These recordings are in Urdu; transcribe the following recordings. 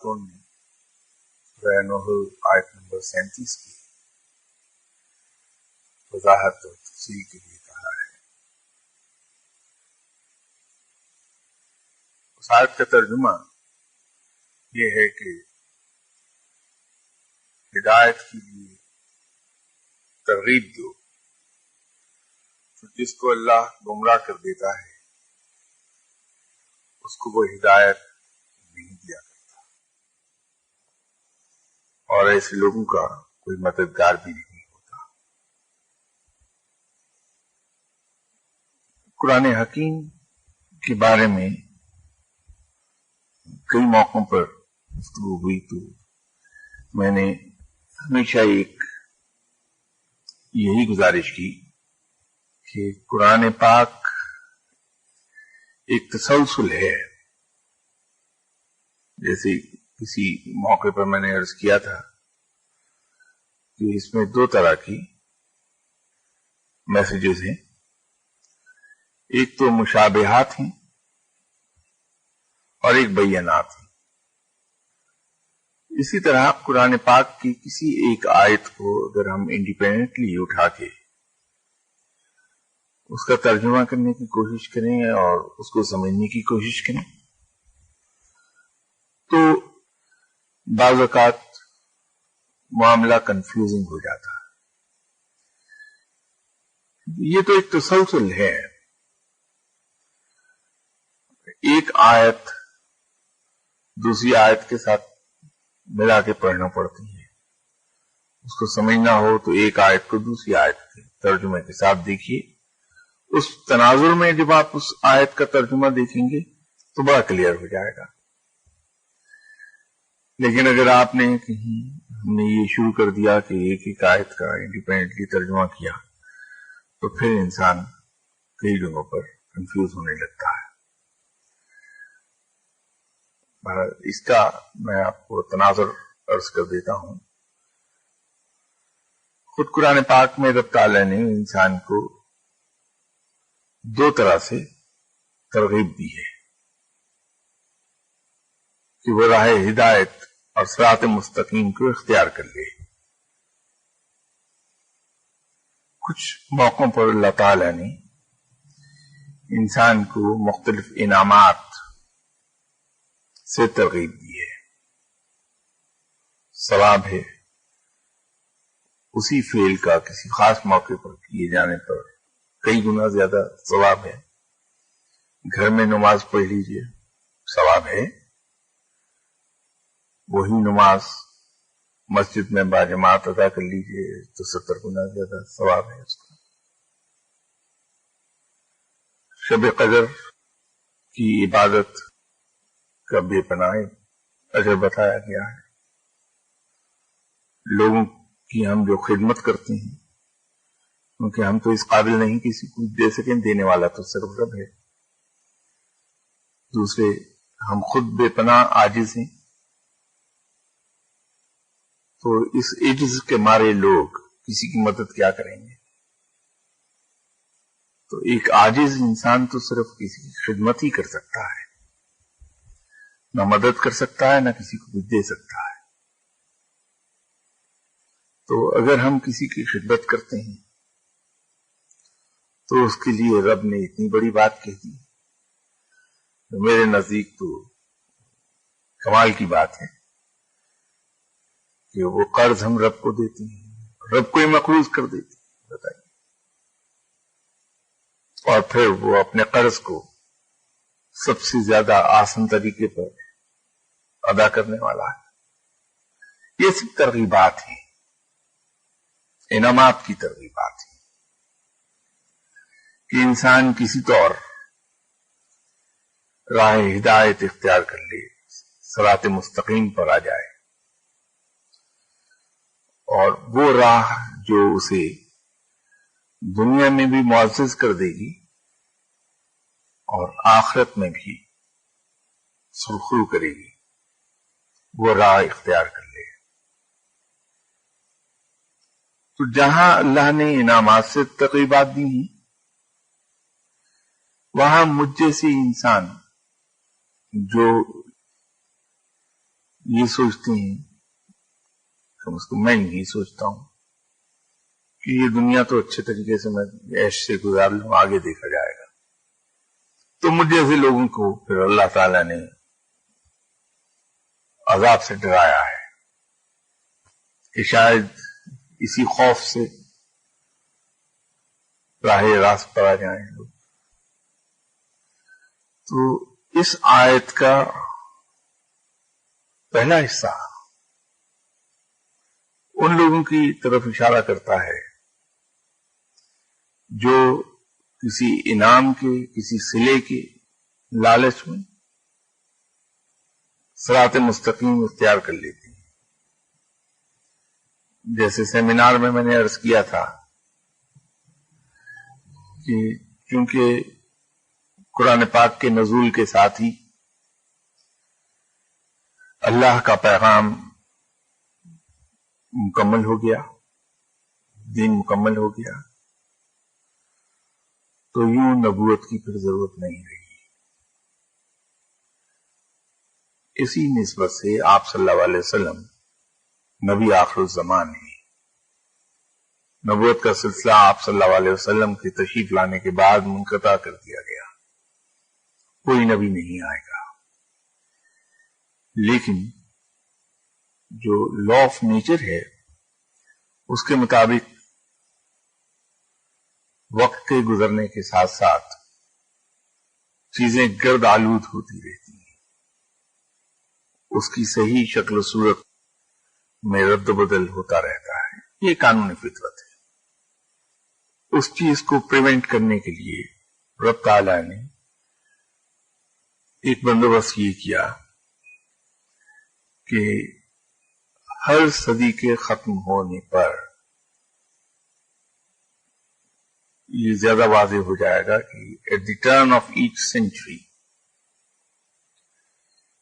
مفسرون نے سورہ نوح آیت نمبر 37 کی وضاحت اور تفصیل کے لیے کہا ہے۔ اس آیت کا ترجمہ یہ ہے کہ ہدایت کے لیے ترغیب دو، تو جس کو اللہ گمراہ کر دیتا ہے اس کو وہ ہدایت نہیں دیا کرتا، اور ایسے لوگوں کا کوئی مددگار بھی نہیں ہوتا۔ قرآن حکیم کے بارے میں کئی موقعوں پر گفتگو ہوئی، تو میں نے ہمیشہ یہی گزارش کی کہ قرآن پاک ایک تسلسل ہے۔ جیسے کسی موقع پر میں نے عرض کیا تھا کہ اس میں دو طرح کی میسیجز ہیں، ایک تو مشابہات ہیں اور ایک بیانات ہیں۔ اسی طرح قرآن پاک کی کسی ایک آیت کو اگر ہم انڈیپینڈنٹلی اٹھا کے اس کا ترجمہ کرنے کی کوشش کریں اور اس کو سمجھنے کی کوشش کریں تو بعض اوقات معاملہ کنفیوزنگ ہو جاتا ہے۔ یہ تو ایک تسلسل ہے، ایک آیت دوسری آیت کے ساتھ ملا کے پڑھنا پڑتی ہے۔ اس کو سمجھنا ہو تو ایک آیت کو دوسری آیت کے ترجمے کے ساتھ دیکھیے، اس تناظر میں جب آپ اس آیت کا ترجمہ دیکھیں گے تو بڑا کلیئر ہو جائے گا۔ لیکن اگر آپ نے کہیں ہم نے یہ شروع کر دیا کہ ایک ایک آیت کا انڈیپینڈنٹلی ترجمہ کیا تو پھر انسان کئی جگہوں پر کنفیوز ہونے لگتا ہے۔ اس کا میں آپ کو تناظر عرض کر دیتا ہوں۔ خود قرآن پاک میں رب تعالیٰ نے انسان کو دو طرح سے ترغیب دی ہے کہ وہ راہ ہدایت اور صراط مستقیم کو اختیار کر لے۔ کچھ موقعوں پر اللہ تعالیٰ نے انسان کو مختلف انعامات سے ترغیب دی ہے، ثواب ہے اسی فعل کا کسی خاص موقع پر کیے جانے پر کئی گنا زیادہ ثواب ہے۔ گھر میں نماز پڑھ لیجئے، ثواب ہے۔ وہی نماز مسجد میں باجماعت ادا کر لیجئے تو 70 گنا زیادہ ثواب ہے اس کا۔ شب قدر کی عبادت کا بے پناہ اجر بتایا گیا ہے۔ لوگوں کی ہم جو خدمت کرتے ہیں، کیونکہ ہم تو اس قابل نہیں کسی کو دے سکیں، دینے والا تو صرف رب ہے۔ دوسرے ہم خود بے پناہ عاجز ہیں، تو اس عجز کے مارے لوگ کسی کی مدد کیا کریں گے؟ تو ایک عاجز انسان تو صرف کسی کی خدمت ہی کر سکتا ہے، نہ مدد کر سکتا ہے نہ کسی کو کچھ دے سکتا ہے۔ تو اگر ہم کسی کی خدمت کرتے ہیں تو اس کے لیے رب نے اتنی بڑی بات کہہ دی، تو میرے نزدیک تو کمال کی بات ہے کہ وہ قرض ہم رب کو دیتے ہیں، رب کو ہی مقروض کر دیتے ہیں، بتائیے، اور پھر وہ اپنے قرض کو سب سے زیادہ آسان طریقے پر ادا کرنے والا ہے۔ یہ سب ترغیبات ہیں، انعامات کی ترغیبات ہیں کہ انسان کسی طور راہ ہدایت اختیار کر لے، صراط مستقیم پر آ جائے، اور وہ راہ جو اسے دنیا میں بھی معزز کر دے گی اور آخرت میں بھی سرخرو کرے گی، وہ راہ اختیار کر لے۔ تو جہاں اللہ نے انعامات سے ترغیبات دی ہیں، وہاں مجھ جیسے انسان جو یہ سوچتے ہیں، کم از کم میں یہی سوچتا ہوں کہ یہ دنیا تو اچھے طریقے سے میں عیش سے گزار لوں، آگے دیکھا جائے گا. تو مجھ جیسے لوگوں کو پھر اللہ تعالیٰ نے عذاب سے ڈرایا ہے کہ شاید اسی خوف سے راہ راست پر آ جائیں لوگ. تو اس آیت کا پہلا حصہ ان لوگوں کی طرف اشارہ کرتا ہے جو کسی انعام کے، کسی صلے کے لالچ میں صراط مستقیم اختیار کر لیتی ہیں. جیسے سیمینار میں نے عرض کیا تھا کہ چونکہ قرآن پاک کے نزول کے ساتھ ہی اللہ کا پیغام مکمل ہو گیا، دین مکمل ہو گیا، تو یوں نبوت کی پھر ضرورت نہیں رہی. اسی نسبت سے آپ صلی اللہ علیہ وسلم نبی آخر الزمان ہیں. نبوت کا سلسلہ آپ صلی اللہ علیہ وسلم کی تشریف لانے کے بعد منقطع کر دیا گیا، کوئی نبی نہیں آئے گا. لیکن جو لا آف نیچر ہے اس کے مطابق وقت کے گزرنے کے ساتھ ساتھ چیزیں گرد آلود ہوتی رہتی ہیں، اس کی صحیح شکل و صورت میں رد و بدل ہوتا رہتا ہے. یہ قانون فطرت ہے. اس چیز کو پریونٹ کرنے کے لیے رب تعالیٰ نے ایک بندوبست یہ کیا کہ ہر صدی کے ختم ہونے پر یہ زیادہ واضح ہو جائے گا کہ at the turn of each century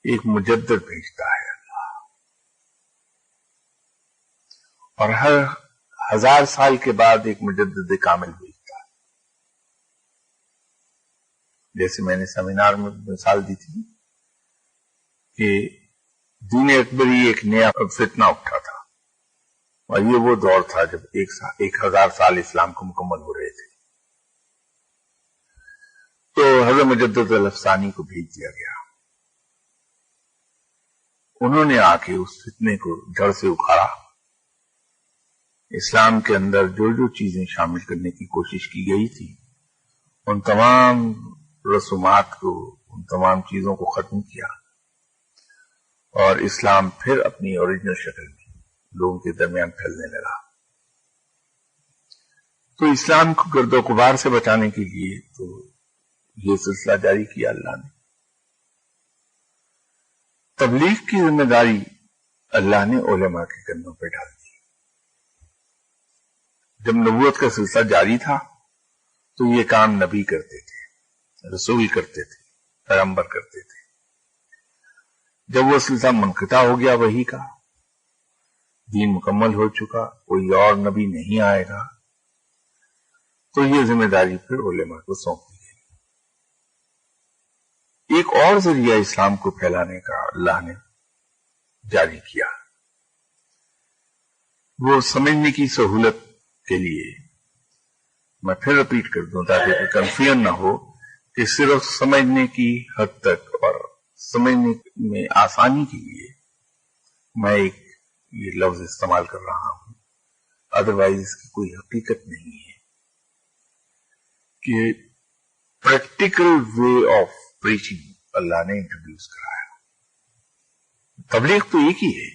ایک مجدد بھیجتا ہے اللہ، اور ہر 1000 سال کے بعد ایک مجدد کامل بھیجتا ہے. جیسے میں نے سیمینار میں مثال دی تھی کہ دین اکبری ایک نیا فتنہ اٹھا تھا، اور یہ وہ دور تھا جب 1000 سال اسلام کو مکمل ہو رہے تھے. تو حضرت مجدد الافسانی کو بھیج دیا گیا. انہوں نے آ کے اس فتنے کو جڑ سے اکھاڑا. اسلام کے اندر جو جو چیزیں شامل کرنے کی کوشش کی گئی تھی ان تمام رسومات کو، ان تمام چیزوں کو ختم کیا، اور اسلام پھر اپنی اوریجنل شکل میں لوگوں کے درمیان پھیلنے لگا. تو اسلام کو گرد و غبار سے بچانے کے لیے تو یہ سلسلہ جاری کیا اللہ نے. تبلیغ کی ذمہ داری اللہ نے علماء کے کندھوں پہ ڈال دی. جب نبوت کا سلسلہ جاری تھا تو یہ کام نبی کرتے تھے، رسول کرتے تھے، پیغمبر کرتے تھے. جب وہ سلسلہ منقطع ہو گیا وحی کا، دین مکمل ہو چکا، کوئی اور نبی نہیں آئے گا، تو یہ ذمہ داری پھر علماء کو سونپ دی گئی. ایک اور ذریعہ اسلام کو پھیلانے کا اللہ نے جاری کیا. وہ سمجھنے کی سہولت کے لیے میں پھر رپیٹ کر دوں تاکہ کنفیوژن نہ ہو کہ صرف سمجھنے کی حد تک اور سمجھنے میں آسانی کے لیے میں ایک یہ لفظ استعمال کر رہا ہوں، ادروائز اس کی کوئی حقیقت نہیں ہے. کہ پریکٹیکل وے آف پریچنگ اللہ نے انٹروڈیوس کرایا. تبلیغ تو ایک ہی ہے،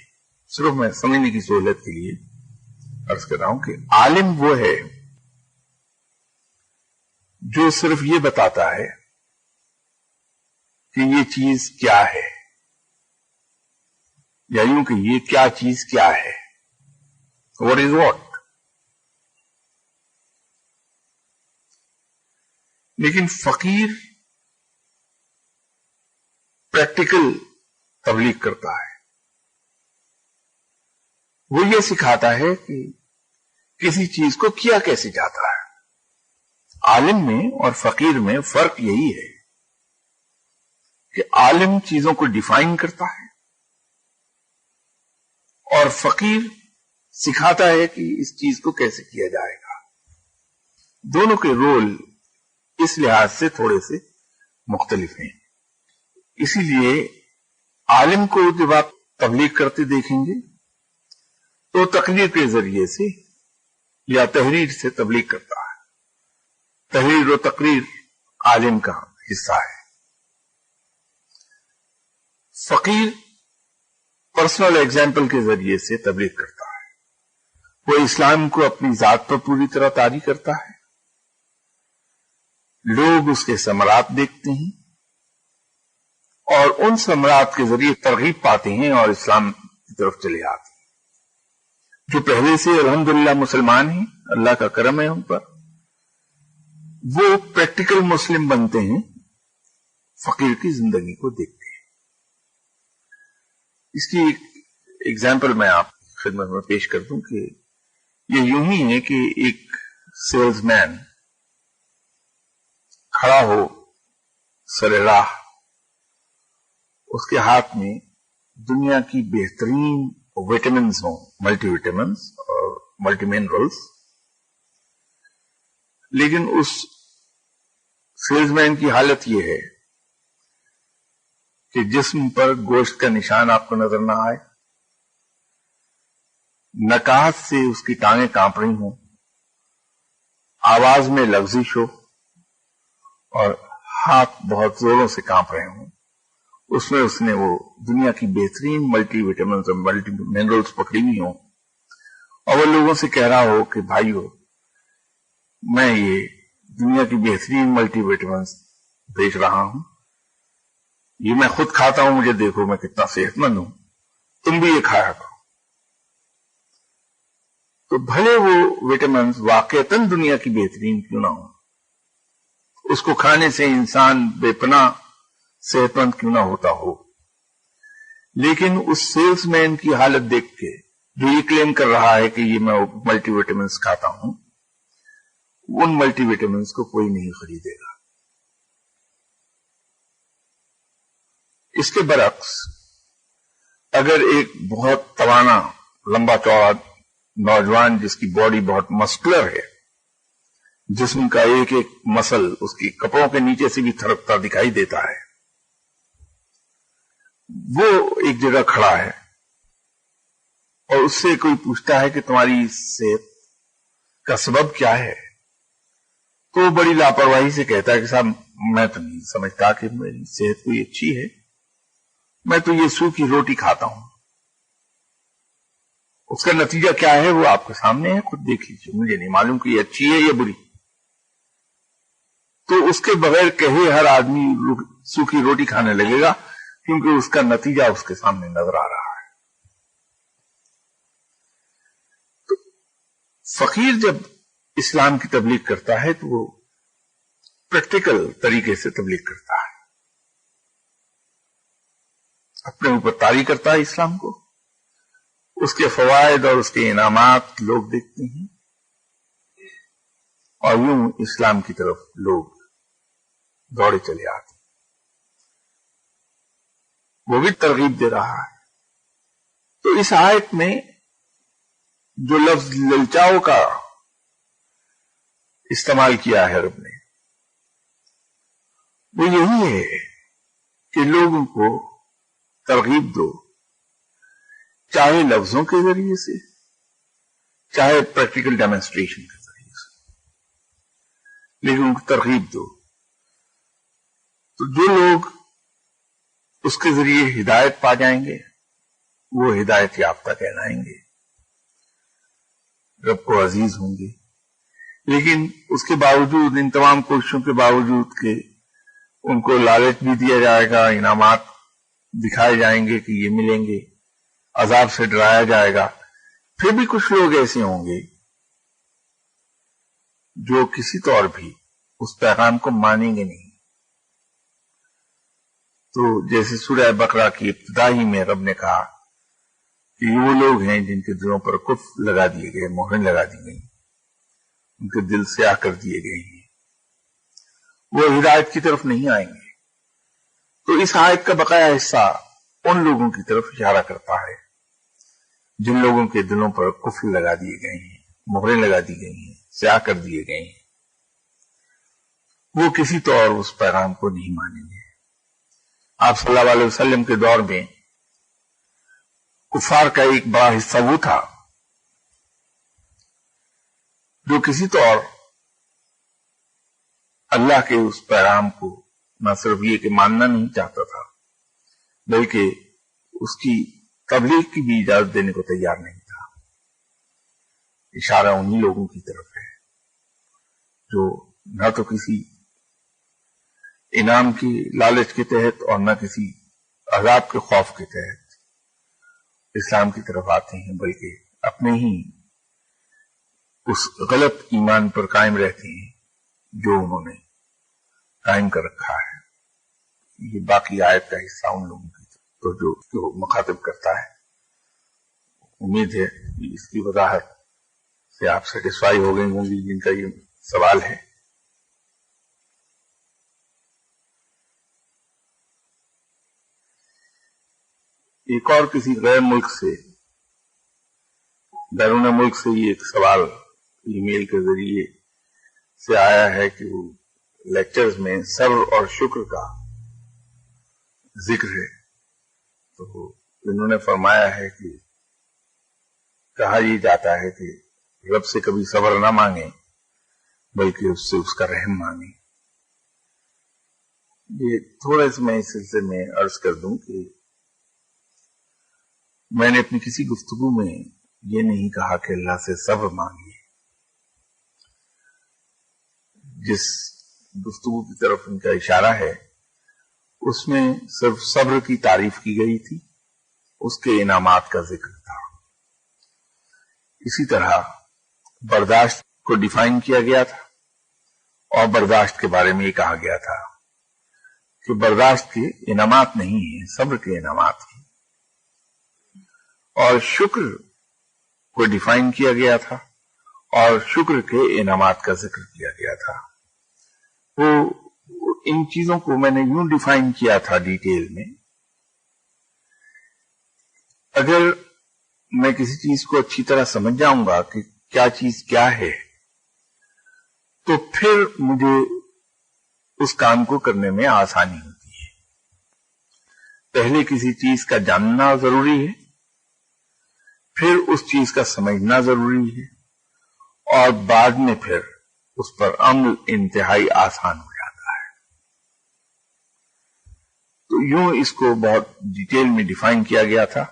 صرف میں سمجھنے کی سہولت کے لیے عرض کر رہا ہوں کہ عالم وہ ہے جو صرف یہ بتاتا ہے کہ یہ چیز کیا ہے، یا یوں کہ یہ کیا چیز کیا ہے، واٹ از واٹ. لیکن فقیر پریکٹیکل تبلیغ کرتا ہے. وہ یہ سکھاتا ہے کہ کسی چیز کو کیا کیسے جاتا ہے. عالم میں اور فقیر میں فرق یہی ہے کہ عالم چیزوں کو ڈیفائن کرتا ہے اور فقیر سکھاتا ہے کہ اس چیز کو کیسے کیا جائے گا. دونوں کے رول اس لحاظ سے تھوڑے سے مختلف ہیں. اسی لیے عالم کو جب آپ تبلیغ کرتے دیکھیں گے تو تقریر کے ذریعے سے یا تحریر سے تبلیغ کرتا ہے. تحریر و تقریر عالم کا حصہ ہے. فقیر پرسنل ایگزامپل کے ذریعے سے تبلیغ کرتا ہے. وہ اسلام کو اپنی ذات پر پوری طرح طاری کرتا ہے. لوگ اس کے ثمرات دیکھتے ہیں اور ان ثمرات کے ذریعے ترغیب پاتے ہیں اور اسلام کی طرف چلے آتے ہیں. جو پہلے سے الحمدللہ مسلمان ہیں، اللہ کا کرم ہے ان پر، وہ پریکٹیکل مسلم بنتے ہیں فقیر کی زندگی کو دیکھتے ہیں. اس کی ایک ایگزامپل میں آپ کی خدمت میں پیش کر دوں کہ یہ یوں ہی ہے کہ ایک سیلز مین کھڑا ہو سر راہ، اس کے ہاتھ میں دنیا کی بہترین وٹامنز ہوں، ملٹی وٹامنز اور ملٹی منرلز، لیکن اس سیلز مین کی حالت یہ ہے کہ جسم پر گوشت کا نشان آپ کو نظر نہ آئے، نکاحت سے اس کی ٹانگیں کانپ رہی ہوں، آواز میں لغزش ہو اور ہاتھ بہت زوروں سے کانپ رہے ہوں. اس میں اس نے وہ دنیا کی بہترین ملٹی وٹامنز اور ملٹی منرلز پکڑی ہوئی ہوں اور وہ لوگوں سے کہہ رہا ہو کہ بھائیو، میں یہ دنیا کی بہترین ملٹی وٹامنز بیچ رہا ہوں، یہ میں خود کھاتا ہوں، مجھے دیکھو میں کتنا صحت مند ہوں، تم بھی یہ کھایا کرو. تو بھلے وہ وٹامنز واقعتاً دنیا کی بہترین کیوں نہ ہو، اس کو کھانے سے انسان بے پناہ صحت مند کیوں نہ ہوتا ہو، لیکن اس سیلز مین کی حالت دیکھ کے جو یہ کلیم کر رہا ہے کہ یہ میں ملٹی وٹامنز کھاتا ہوں، ان ملٹی وٹامنز کو کوئی نہیں خریدے گا. اس کے برعکس اگر ایک بہت توانا لمبا چوڑا نوجوان جس کی باڈی بہت مسکولر ہے، جسم کا ایک ایک مسل اس کی کپڑوں کے نیچے سے بھی تھرکتا دکھائی دیتا ہے، وہ ایک جگہ کھڑا ہے اور اس سے کوئی پوچھتا ہے کہ تمہاری صحت کا سبب کیا ہے، تو وہ بڑی لاپرواہی سے کہتا ہے کہ صاحب میں تو نہیں سمجھتا کہ میری صحت کوئی اچھی ہے، میں تو یہ سوکھی روٹی کھاتا ہوں. اس کا نتیجہ کیا ہے وہ آپ کے سامنے ہے، خود دیکھ لیجیے، مجھے نہیں معلوم کہ یہ اچھی ہے یا بری. تو اس کے بغیر کہے ہر آدمی سوکھی روٹی کھانے لگے گا کیونکہ اس کا نتیجہ اس کے سامنے نظر آ رہا ہے. تو فقیر جب اسلام کی تبلیغ کرتا ہے تو وہ پریکٹیکل طریقے سے تبلیغ کرتا ہے، اپنے اوپر طاری کرتا ہے اسلام کو، اس کے فوائد اور اس کے انعامات لوگ دیکھتے ہیں اور یوں اسلام کی طرف لوگ دوڑے چلے آتے ہیں. وہ بھی ترغیب دے رہا ہے. تو اس آیت میں جو لفظ للچاؤ کا استعمال کیا ہے رب نے، وہ یہی ہے کہ لوگوں کو ترغیب دو، چاہے لفظوں کے ذریعے سے، چاہے پریکٹیکل ڈیمونسٹریشن کے ذریعے سے، لیکن ان کو ترغیب دو. تو جو لوگ اس کے ذریعے ہدایت پا جائیں گے وہ ہدایت یافتہ کہلائیں گے، رب کو عزیز ہوں گے. لیکن اس کے باوجود، ان تمام کوششوں کے باوجود کہ ان کو لالچ بھی دیا جائے گا، انعامات دکھائے جائیں گے کہ یہ ملیں گے، عذاب سے ڈرایا جائے گا، پھر بھی کچھ لوگ ایسے ہوں گے جو کسی طور بھی اس پیغام کو مانیں گے نہیں. تو جیسے سورہ بقرہ کی ابتدا ہی میں رب نے کہا کہ یہ وہ لوگ ہیں جن کے دلوں پر کفر لگا دیے گئے، مہریں لگا دی گئی، ان کے دل سیاہ کر دیے گئے ہیں، وہ ہدایت کی طرف نہیں آئیں گے. تو اس آیت کا بقایا حصہ ان لوگوں کی طرف اشارہ کرتا ہے جن لوگوں کے دلوں پر قفل لگا دیے گئے ہیں، مہریں لگا دی گئی ہیں، سیاہ کر دیے گئے ہیں، وہ کسی طور اس پیغام کو نہیں مانیں گے۔ آپ صلی اللہ علیہ وسلم کے دور میں کفار کا ایک بڑا حصہ وہ تھا جو کسی طور اللہ کے اس پیغام کو نہ صرف یہ کہ ماننا نہیں چاہتا تھا، بلکہ اس کی تبلیغ کی بھی اجازت دینے کو تیار نہیں تھا۔ اشارہ انہی لوگوں کی طرف ہے جو نہ تو کسی انعام کی لالچ کے تحت اور نہ کسی عذاب کے خوف کے تحت اسلام کی طرف آتے ہیں، بلکہ اپنے ہی اس غلط ایمان پر قائم رہتے ہیں جو انہوں نے قائم کر رکھا ہے۔ یہ باقی آیت کا حصہ ان لوگوں کی تو جو مخاطب کرتا ہے۔ امید ہے کہ اس کی وضاحت سے آپ سیٹسفائی ہو گئی ہوں گی جن کا یہ سوال ہے۔ ایک اور کسی غیر ملک سے، بیرون ملک سے یہ ایک سوال ای میل کے ذریعے سے آیا ہے کہ وہ لیکچرز میں صبر اور شکر کا ذکر ہے، تو انہوں نے فرمایا ہے کہ کہا یہ جاتا ہے کہ رب سے کبھی صبر نہ مانگیں بلکہ اس سے اس کا رحم مانگیں۔ یہ تھوڑا سا میں اس سلسلے میں عرض کر دوں کہ میں نے اپنی کسی گفتگو میں یہ نہیں کہا کہ اللہ سے صبر مانگیے۔ جس گفتگو کی طرف ان کا اشارہ ہے اس میں صرف صبر کی تعریف کی گئی تھی، اس کے انعامات کا ذکر تھا۔ اسی طرح برداشت کو ڈیفائن کیا گیا تھا اور برداشت کے بارے میں یہ کہا گیا تھا کہ برداشت کے انعامات نہیں ہیں، صبر کے انعامات ہیں۔ اور شکر کو ڈیفائن کیا گیا تھا اور شکر کے انعامات کا ذکر کیا گیا تھا۔ وہ ان چیزوں کو میں نے یوں ڈیفائن کیا تھا ڈیٹیل میں، اگر میں کسی چیز کو اچھی طرح سمجھ جاؤں گا کہ کیا چیز کیا ہے تو پھر مجھے اس کام کو کرنے میں آسانی ہوتی ہے۔ پہلے کسی چیز کا جاننا ضروری ہے، پھر اس چیز کا سمجھنا ضروری ہے، اور بعد میں پھر اس پر عمل انتہائی آسان ہو جاتا ہے۔ تو یوں اس کو بہت ڈیٹیل میں ڈیفائن کیا گیا تھا،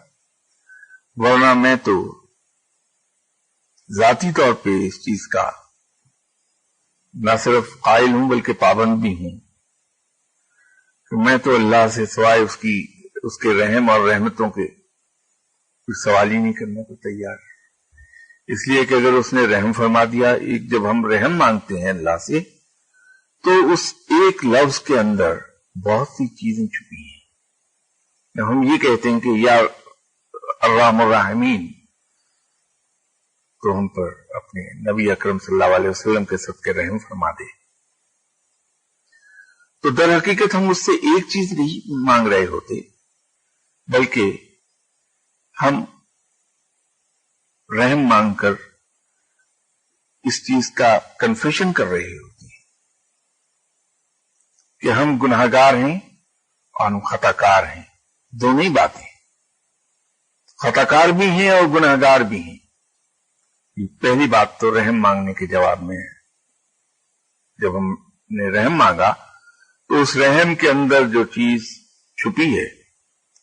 ورنہ میں تو ذاتی طور پہ اس چیز کا نہ صرف قائل ہوں بلکہ پابند بھی ہوں کہ میں تو اللہ سے سوائے اس کے رحم اور رحمتوں کے کوئی سوال ہی نہیں کرنے کو تیار۔ اس لیے کہ اگر اس نے رحم فرما دیا، جب ہم رحم مانگتے ہیں اللہ سے تو اس ایک لفظ کے اندر بہت سی چیزیں چھپی ہیں۔ جب ہم یہ کہتے ہیں کہ یا الرحم الرحمین، تو ہم پر اپنے نبی اکرم صلی اللہ علیہ وسلم کے صدقے رحم فرما دے، تو در حقیقت ہم اس سے ایک چیز نہیں مانگ رہے ہوتے بلکہ ہم رحم مانگ کر اس چیز کا کنفیشن کر رہے ہوتے ہیں کہ ہم گناہگار ہیں اور ہم خطا کار ہیں، دونوں ہی باتیں، خطا کار بھی ہیں اور گناہگار بھی ہیں۔ پہلی بات تو رحم مانگنے کے جواب میں ہے، جب ہم نے رحم مانگا تو اس رحم کے اندر جو چیز چھپی ہے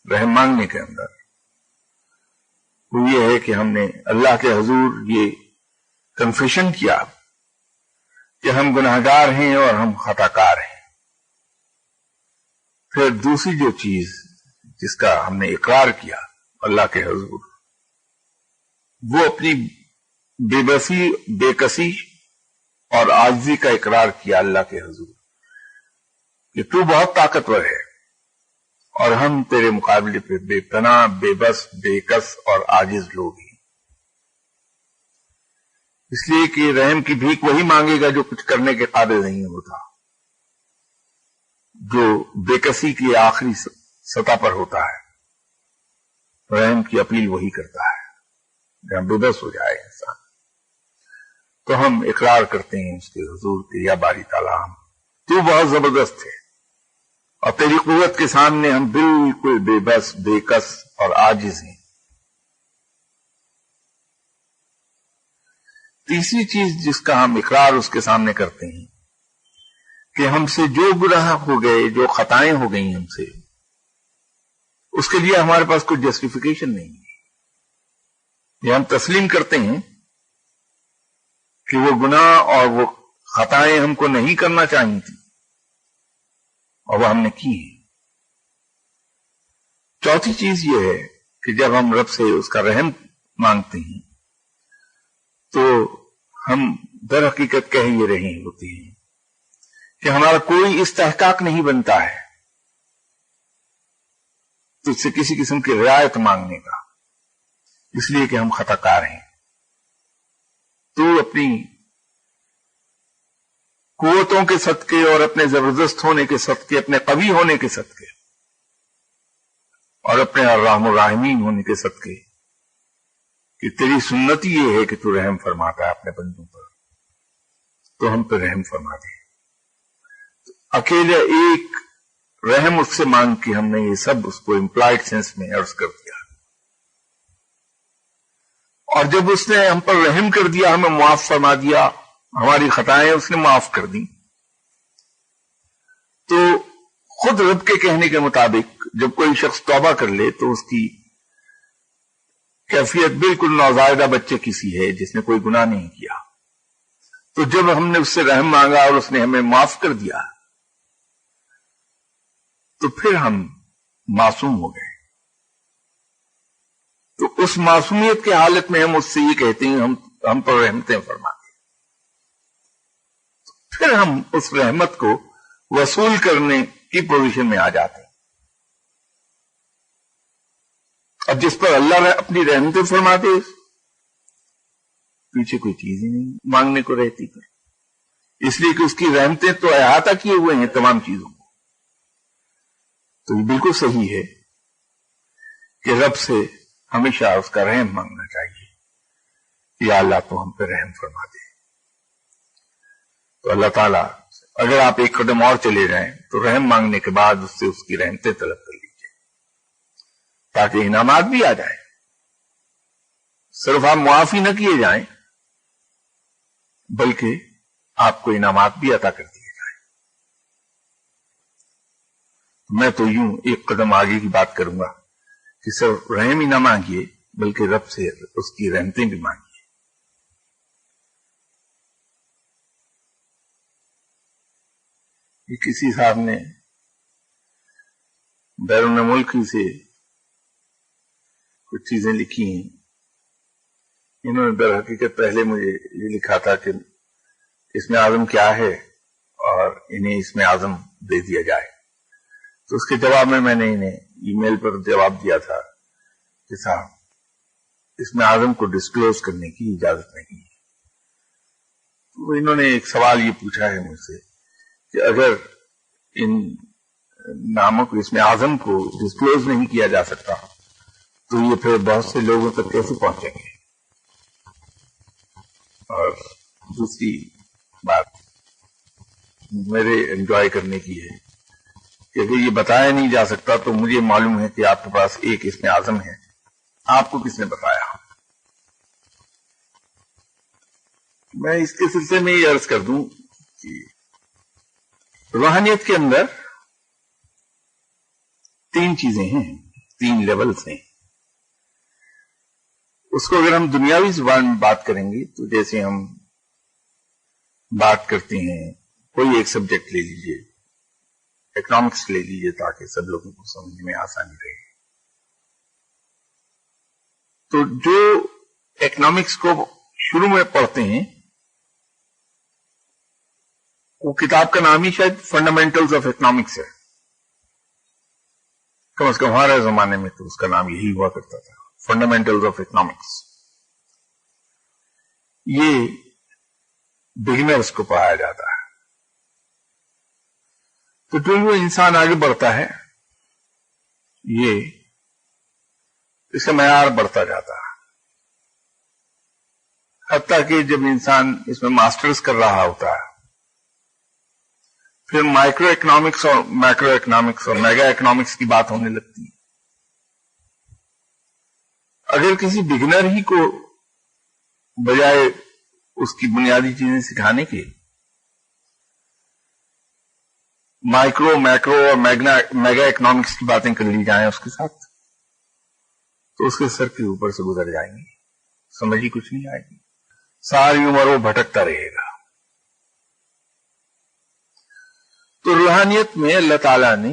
رحم مانگنے کے اندر، وہ یہ ہے کہ ہم نے اللہ کے حضور یہ کنفیشن کیا کہ ہم گناہگار ہیں اور ہم خطا کار ہیں۔ پھر دوسری جو چیز جس کا ہم نے اقرار کیا اللہ کے حضور، وہ اپنی بے بسی، بے کسی اور عاجزی کا اقرار کیا اللہ کے حضور کہ تو بہت طاقتور ہے اور ہم تیرے مقابلے پہ بے پناہ، بے بس، بے کس اور عاجز لوگ ہیں۔ اس لیے کہ رحم کی بھیک وہی مانگے گا جو کچھ کرنے کے قابل نہیں ہوتا، جو بے کسی کی آخری سطح پر ہوتا ہے۔ رحم کی اپیل وہی کرتا ہے۔ جہاں بےبس ہو جائے انسان، تو ہم اقرار کرتے ہیں اس کے حضور کے، یا باری تعالیٰ تو بہت زبردست ہے، اور تیری قوت کے سامنے ہم بالکل بے بس، بے کس اور عاجز ہیں۔ تیسری چیز جس کا ہم اقرار اس کے سامنے کرتے ہیں کہ ہم سے جو گناہ ہو گئے، جو خطائیں ہو گئی ہم سے، اس کے لیے ہمارے پاس کوئی جسٹیفیکیشن نہیں ہے۔ یہ ہم تسلیم کرتے ہیں کہ وہ گناہ اور وہ خطائیں ہم کو نہیں کرنا چاہیے تھی اور وہ ہم نے کی ہیں۔ چوتھی چیز یہ ہے کہ جب ہم رب سے اس کا رحم مانگتے ہیں تو ہم در حقیقت کہہ یہ رہے ہوتے ہیں کہ ہمارا کوئی استحقاق نہیں بنتا ہے تجھ سے کسی قسم کی رعایت مانگنے کا، اس لیے کہ ہم خطا کار ہیں۔ تو اپنی قوتوں کے صدقے اور اپنے زبردست ہونے کے صدقے، اپنے قوی ہونے کے صدقے اور اپنے الرحم الراحمین ہونے کے صدقے کہ تیری سنت یہ ہے کہ تو رحم فرماتا ہے اپنے بندوں پر، تو ہم پہ رحم فرما دے۔ اکیلے ایک رحم اس سے مانگ کے ہم نے یہ سب اس کو امپلائڈ سینس میں عرض کر دیا، اور جب اس نے ہم پر رحم کر دیا، ہمیں معاف فرما دیا، ہماری خطائیں اس نے معاف کر دی، تو خود رب کے کہنے کے مطابق جب کوئی شخص توبہ کر لے تو اس کی کیفیت بالکل نوزائیدہ بچے کی سی ہے جس نے کوئی گناہ نہیں کیا۔ تو جب ہم نے اس سے رحم مانگا اور اس نے ہمیں معاف کر دیا تو پھر ہم معصوم ہو گئے۔ تو اس معصومیت کی حالت میں ہم اس سے یہ کہتے ہیں ہم پر رحمتیں فرما دے، پھر ہم اس رحمت کو وصول کرنے کی پوزیشن میں آ جاتے ہیں۔ اب جس پر اللہ اپنی رحمتیں فرما دے پیچھے کوئی چیز ہی نہیں مانگنے کو رہتی پر، اس لیے کہ اس کی رحمتیں تو احاطہ کیے ہوئے ہیں تمام چیزوں کو۔ تو یہ بالکل صحیح ہے کہ رب سے ہمیشہ اس کا رحم مانگنا چاہیے، یا اللہ تو ہم پہ رحم فرما دے۔ تو اللہ تعالیٰ اگر آپ ایک قدم اور چلے جائیں تو رحم مانگنے کے بعد اس سے اس کی رحمتیں طلب کر لیجیے تاکہ انعامات بھی آ جائیں، صرف آپ معافی نہ کیے جائیں بلکہ آپ کو انعامات بھی عطا کر دیے جائیں۔ میں تو یوں ایک قدم آگے کی بات کروں گا کہ صرف رحم ہی نہ مانگیے بلکہ رب سے اس کی رحمتیں بھی مانگیے۔ یہ کسی صاحب نے بیرون ملک سے کچھ چیزیں لکھی ہیں، انہوں نے در حقیقت پہلے مجھے یہ لکھا تھا کہ اسم اعظم کیا ہے اور انہیں اسم اعظم دے دیا جائے، تو اس کے جواب میں نے انہیں ای میل پر جواب دیا تھا کہ صاحب اسم اعظم کو ڈسکلوز کرنے کی اجازت نہیں ہے۔ تو انہوں نے ایک سوال یہ پوچھا ہے مجھ سے کہ اگر ان ناموں کو، اسم اعظم کو ڈسکلوز نہیں کیا جا سکتا تو یہ پھر بہت سے لوگوں تک کیسے پہنچیں گے؟ اور دوسری بات میرے انجوائے کرنے کی ہے کہ اگر یہ بتایا نہیں جا سکتا تو مجھے معلوم ہے کہ آپ کے پاس ایک اسم اعظم ہے، آپ کو کس نے بتایا؟ میں اس کے سلسلے میں یہ عرض کر دوں کہ روحانیت کے اندر تین چیزیں ہیں، تین لیولز ہیں۔ اس کو اگر ہم دنیاوی زبان میں بات کریں گے تو جیسے ہم بات کرتے ہیں، کوئی ایک سبجیکٹ لے لیجئے، اکنامکس لے لیجئے تاکہ سب لوگوں کو سمجھنے میں آسانی رہے، تو جو اکنامکس کو شروع میں پڑھتے ہیں وہ کتاب کا نام ہی شاید فنڈامنٹلز آف اکنامکس ہے، کم از کم ہمارے زمانے میں تو اس کا نام یہی ہوا کرتا تھا، فنڈامنٹلز آف اکنامکس۔ یہ بگنرز کو پڑھایا جاتا ہے، تو جو انسان آگے بڑھتا ہے یہ اس کا معیار بڑھتا جاتا ہے، حتیٰ کہ جب انسان اس میں ماسٹرز کر رہا ہوتا ہے پھر مائکرو اکنامکس اور میکرو اکنامکس اور میگا اکنامکس کی بات ہونے لگتی ہے. اگر کسی بگنر ہی کو بجائے اس کی بنیادی چیزیں سکھانے کے مائکرو میکرو اور میگا اکنامکس کی باتیں کر لی جائیں اس کے ساتھ تو اس کے سر کے اوپر سے گزر جائیں گے, سمجھ ہی کچھ نہیں آئے گی, ساری عمر وہ بھٹکتا رہے گا. تو روحانیت میں اللہ تعالیٰ نے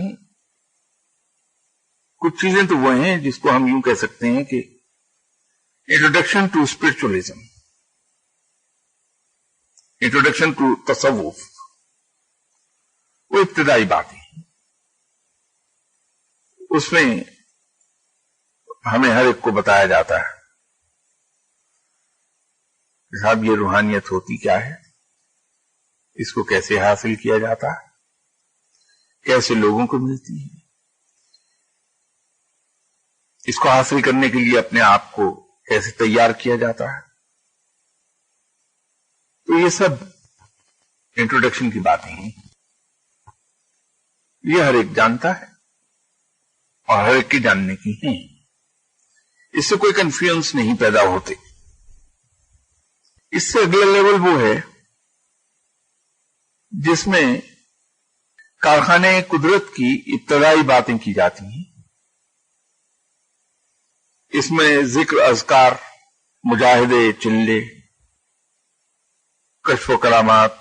کچھ چیزیں تو وہ ہیں جس کو ہم یوں کہہ سکتے ہیں کہ introduction to spiritualism, introduction to تصوف, وہ ابتدائی باتیں ہیں. اس میں ہمیں ہر ایک کو بتایا جاتا ہے کہ صاحب یہ روحانیت ہوتی کیا ہے, اس کو کیسے حاصل کیا جاتا ہے, کیسے لوگوں کو ملتی ہے, اس کو حاصل کرنے کے لیے اپنے آپ کو کیسے تیار کیا جاتا ہے. تو یہ سب انٹروڈکشن کی باتیں ہیں, یہ ہر ایک جانتا ہے اور ہر ایک کے جاننے کی ہیں, اس سے کوئی کنفیوژن نہیں پیدا ہوتے. اس سے اگلا لیول وہ ہے جس میں کارخانے قدرت کی ابتدائی باتیں کی جاتی ہیں. اس میں ذکر اذکار, مجاہدے, چلے, کشف و کرامات,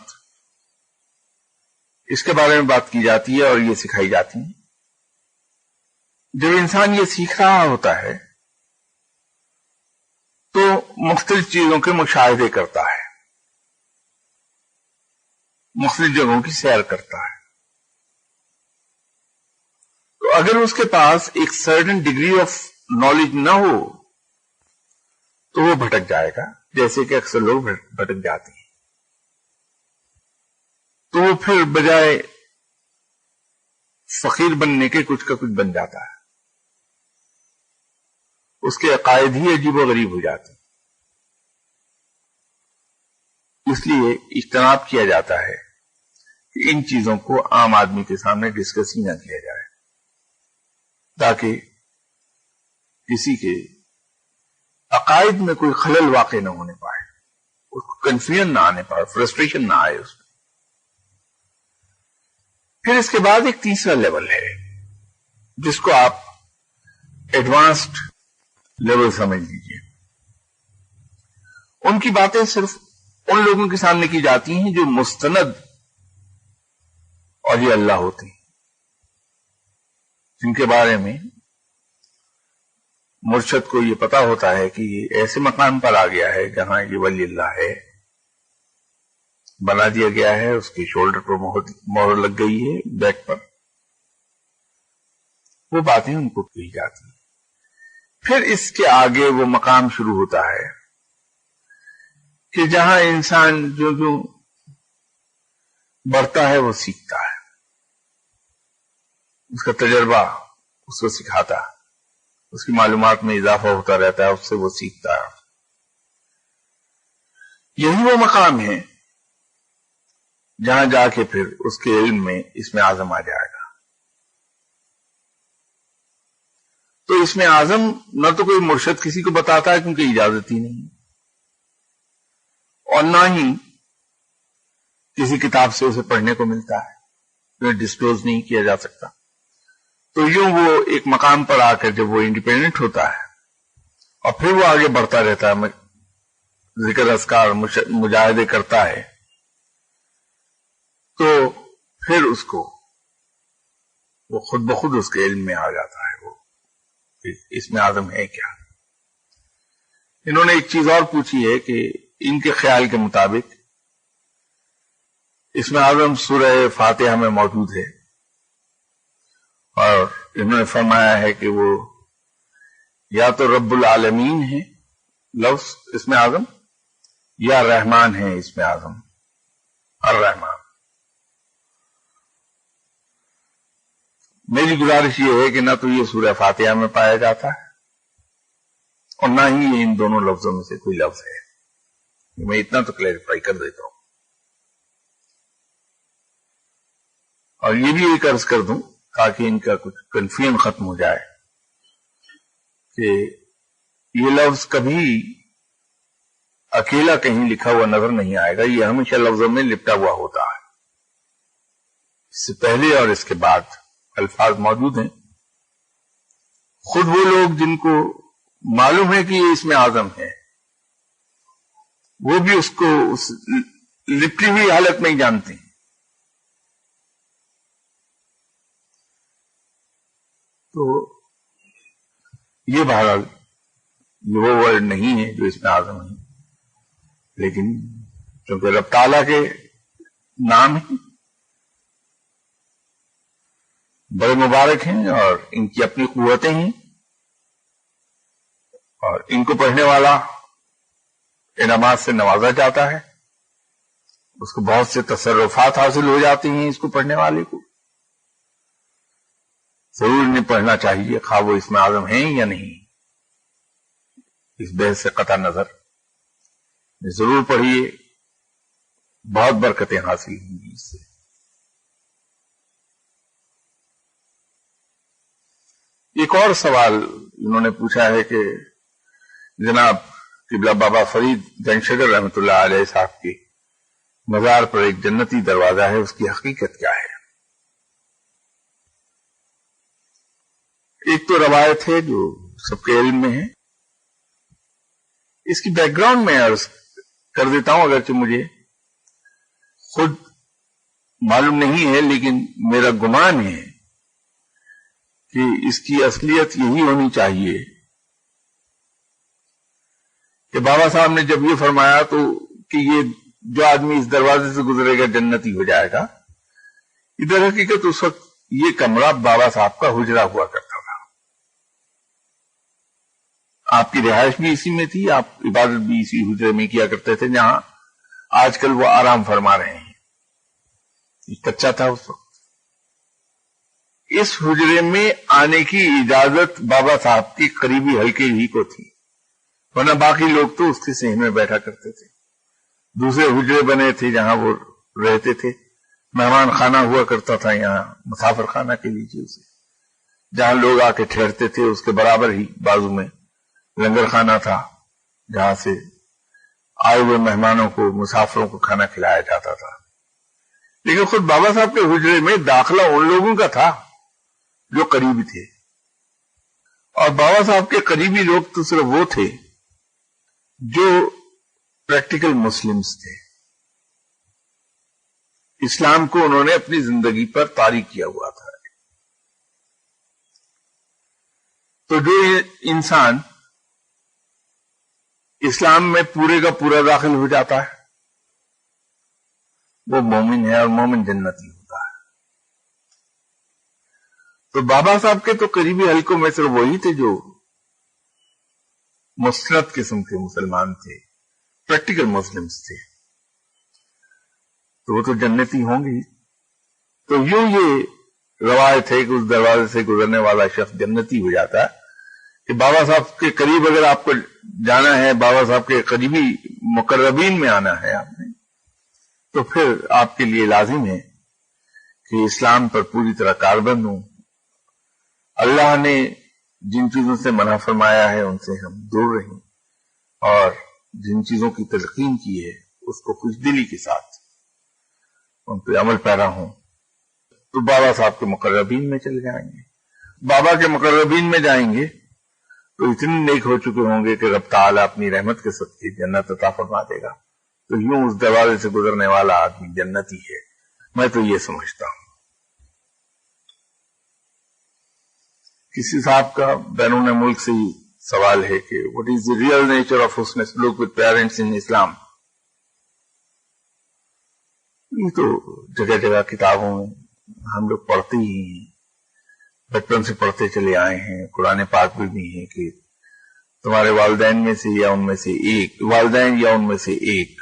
اس کے بارے میں بات کی جاتی ہے اور یہ سکھائی جاتی ہے. جب انسان یہ سیکھ رہا ہوتا ہے تو مختلف چیزوں کے مشاہدے کرتا ہے, مختلف جگہوں کی سیر کرتا ہے. تو اگر اس کے پاس ایک سرٹن ڈگری آف نالج نہ ہو تو وہ بھٹک جائے گا, جیسے کہ اکثر لوگ بھٹک جاتے ہیں. تو وہ پھر بجائے فقیر بننے کے کچھ کا کچھ بن جاتا ہے, اس کے عقائد ہی عجیب و غریب ہو جاتے ہیں. اس لیے اجتناب کیا جاتا ہے کہ ان چیزوں کو عام آدمی کے سامنے ڈسکس ہی نہ کیا جائے, تاکہ کسی کے عقائد میں کوئی خلل واقع نہ ہونے پائے, اس کو کنفیوژن نہ آنے پائے, فرسٹریشن نہ آئے اس میں. پھر اس کے بعد ایک تیسرا لیول ہے جس کو آپ ایڈوانسڈ لیول سمجھ لیجیے. ان کی باتیں صرف ان لوگوں کے سامنے کی جاتی ہیں جو مستند اور یہ اللہ ہوتے ہیں, جن کے بارے میں مرشد کو یہ پتا ہوتا ہے کہ یہ ایسے مقام پر آ گیا ہے جہاں یہ ولی اللہ ہے, بنا دیا گیا ہے, اس کے شولڈر پر مہر لگ گئی ہے, بیک پر. وہ باتیں ان کو کہی جاتی ہیں. پھر اس کے آگے وہ مقام شروع ہوتا ہے کہ جہاں انسان جو جو بڑھتا ہے وہ سیکھتا ہے, اس کا تجربہ اس کو سکھاتا ہے, اس کی معلومات میں اضافہ ہوتا رہتا ہے, اس سے وہ سیکھتا ہے. یہی وہ مقام ہے جہاں جا کے پھر اس کے علم میں اس میں اعظم آ جائے گا. تو اس میں اعظم نہ تو کوئی مرشد کسی کو بتاتا ہے کیونکہ اجازت ہی نہیں, اور نہ ہی کسی کتاب سے اسے پڑھنے کو ملتا ہے, ڈسکلوز نہیں کیا جا سکتا. تو یوں وہ ایک مقام پر آ کر جب وہ انڈیپینڈنٹ ہوتا ہے اور پھر وہ آگے بڑھتا رہتا ہے, ذکر اذکار مجاہدے کرتا ہے, تو پھر اس کو وہ خود بخود اس کے علم میں آ جاتا ہے وہ اس میں اعظم ہے کیا. انہوں نے ایک چیز اور پوچھی ہے کہ ان کے خیال کے مطابق اس میں اعظم سورہ فاتحہ میں موجود ہے, اور انہوں نے فرمایا ہے کہ وہ یا تو رب العالمین ہے لفظ اس میں اعظم, یا رحمان ہے اس میں اعظم, الرحمان. میری گزارش یہ ہے کہ نہ تو یہ سورہ فاتحہ میں پایا جاتا ہے اور نہ ہی یہ ان دونوں لفظوں میں سے کوئی لفظ ہے. میں اتنا تو کلیریفائی کر دیتا ہوں. اور یہ بھی ایک عرض کر دوں تاکہ ان کا کچھ کنفیوژن ختم ہو جائے کہ یہ لفظ کبھی اکیلا کہیں لکھا ہوا نظر نہیں آئے گا، یہ ہمیشہ لفظوں میں لپٹا ہوا ہوتا ہے. اس سے پہلے اور اس کے بعد الفاظ موجود ہیں. خود وہ لوگ جن کو معلوم ہے کہ یہ اسم اعظم ہے وہ بھی اس کو اس لپٹی ہوئی حالت میں ہی جانتے ہیں. تو یہ بہرحال یہ وہ ورڈ نہیں ہے جو اسم اعظم ہے، لیکن چونکہ رب تعالیٰ کے نام ہیں بڑے مبارک ہیں اور ان کی اپنی قوتیں ہیں، اور ان کو پڑھنے والا انعامات سے نوازا جاتا ہے، اس کو بہت سے تصرفات حاصل ہو جاتے ہیں. اس کو پڑھنے والے کو ضرور انہیں پڑھنا چاہیے، خواہ وہ اسم اعظم ہیں یا نہیں، اس بحث سے قطع نظر ضرور پڑھیے، بہت برکتیں حاصل ہوں گی اس سے. ایک اور سوال انہوں نے پوچھا ہے کہ جناب قبلہ بابا فرید گنجشگر رحمۃ اللہ علیہ صاحب کی مزار پر ایک جنتی دروازہ ہے، اس کی حقیقت کیا ہے؟ ایک تو روایت ہے جو سب کے علم میں ہے، اس کی بیک گراؤنڈ میں عرض کر دیتا ہوں، اگرچہ مجھے خود معلوم نہیں ہے لیکن میرا گمان ہے کہ اس کی اصلیت یہی ہونی چاہیے کہ بابا صاحب نے جب یہ فرمایا تو کہ یہ جو آدمی اس دروازے سے گزرے گا جنتی ہو جائے گا، ادھر حقیقت اس وقت یہ کمرہ بابا صاحب کا حجرہ ہوا کرتا تھا. آپ کی رہائش بھی اسی میں تھی، آپ عبادت بھی اسی حجرے میں کیا کرتے تھے جہاں آج کل وہ آرام فرما رہے ہیں. یہ کچا تھا اس وقت. اس حجرے میں آنے کی اجازت بابا صاحب کی قریبی حلقے ہی کو تھی، ورنہ باقی لوگ تو اس کے صحن میں بیٹھا کرتے تھے. دوسرے حجرے بنے تھے جہاں وہ رہتے تھے، مہمان خانہ ہوا کرتا تھا یہاں، مسافر خانہ کے لیجیے اسے، جہاں لوگ آ کے ٹھہرتے تھے. اس کے برابر ہی بازو میں لنگر خانہ تھا جہاں سے آئے ہوئے مہمانوں کو، مسافروں کو کھانا کھلایا جاتا تھا. لیکن خود بابا صاحب کے حجرے میں داخلہ ان لوگوں کا تھا جو قریبی تھے، اور بابا صاحب کے قریبی لوگ تو صرف وہ تھے جو پریکٹیکل مسلمز تھے. اسلام کو انہوں نے اپنی زندگی پر طاری کیا ہوا تھا. تو جو انسان اسلام میں پورے کا پورا داخل ہو جاتا ہے وہ مومن ہے، اور مومن جنتی ہوتا ہے. تو بابا صاحب کے تو قریبی حلقوں میں صرف وہی تھے جو مسلط قسم کے مسلمان تھے، پریکٹیکل مسلمز تھے، تو وہ تو جنتی ہوں گی. تو یوں یہ روایت ہے کہ اس دروازے سے گزرنے والا شخص جنتی ہو جاتا ہے کہ بابا صاحب کے قریب اگر آپ کو جانا ہے، بابا صاحب کے قریبی مقربین میں آنا ہے آپ نے، تو پھر آپ کے لیے لازم ہے کہ اسلام پر پوری طرح کاربند ہوں. اللہ نے جن چیزوں سے منع فرمایا ہے ان سے ہم دور رہیں، اور جن چیزوں کی تلقین کی ہے اس کو خوش دلی کے ساتھ ان پہ عمل پیرا ہوں. تو بابا صاحب کے مقربین میں چلے جائیں گے. بابا کے مقربین میں جائیں گے تو اتنے نیک ہو چکے ہوں گے کہ رب تعالیٰ اپنی رحمت کے صدقے جنت عطا فرما دے گا. تو یوں اس دروازے سے گزرنے والا آدمی جنتی ہے. میں تو یہ سمجھتا ہوں. کسی صاحب کا بیرون ملک سے ہی سوال ہے کہ what is the real nature of حسن سلوک with parents in اسلام؟ یہ تو جگہ جگہ کتابوں میں ہم لوگ پڑھتے ہی ہیں، بچپن سے پڑھتے چلے آئے ہیں. قرآن پاک میں بھی ہے کہ تمہارے والدین میں سے یا ان میں سے ایک، والدین یا ان میں سے ایک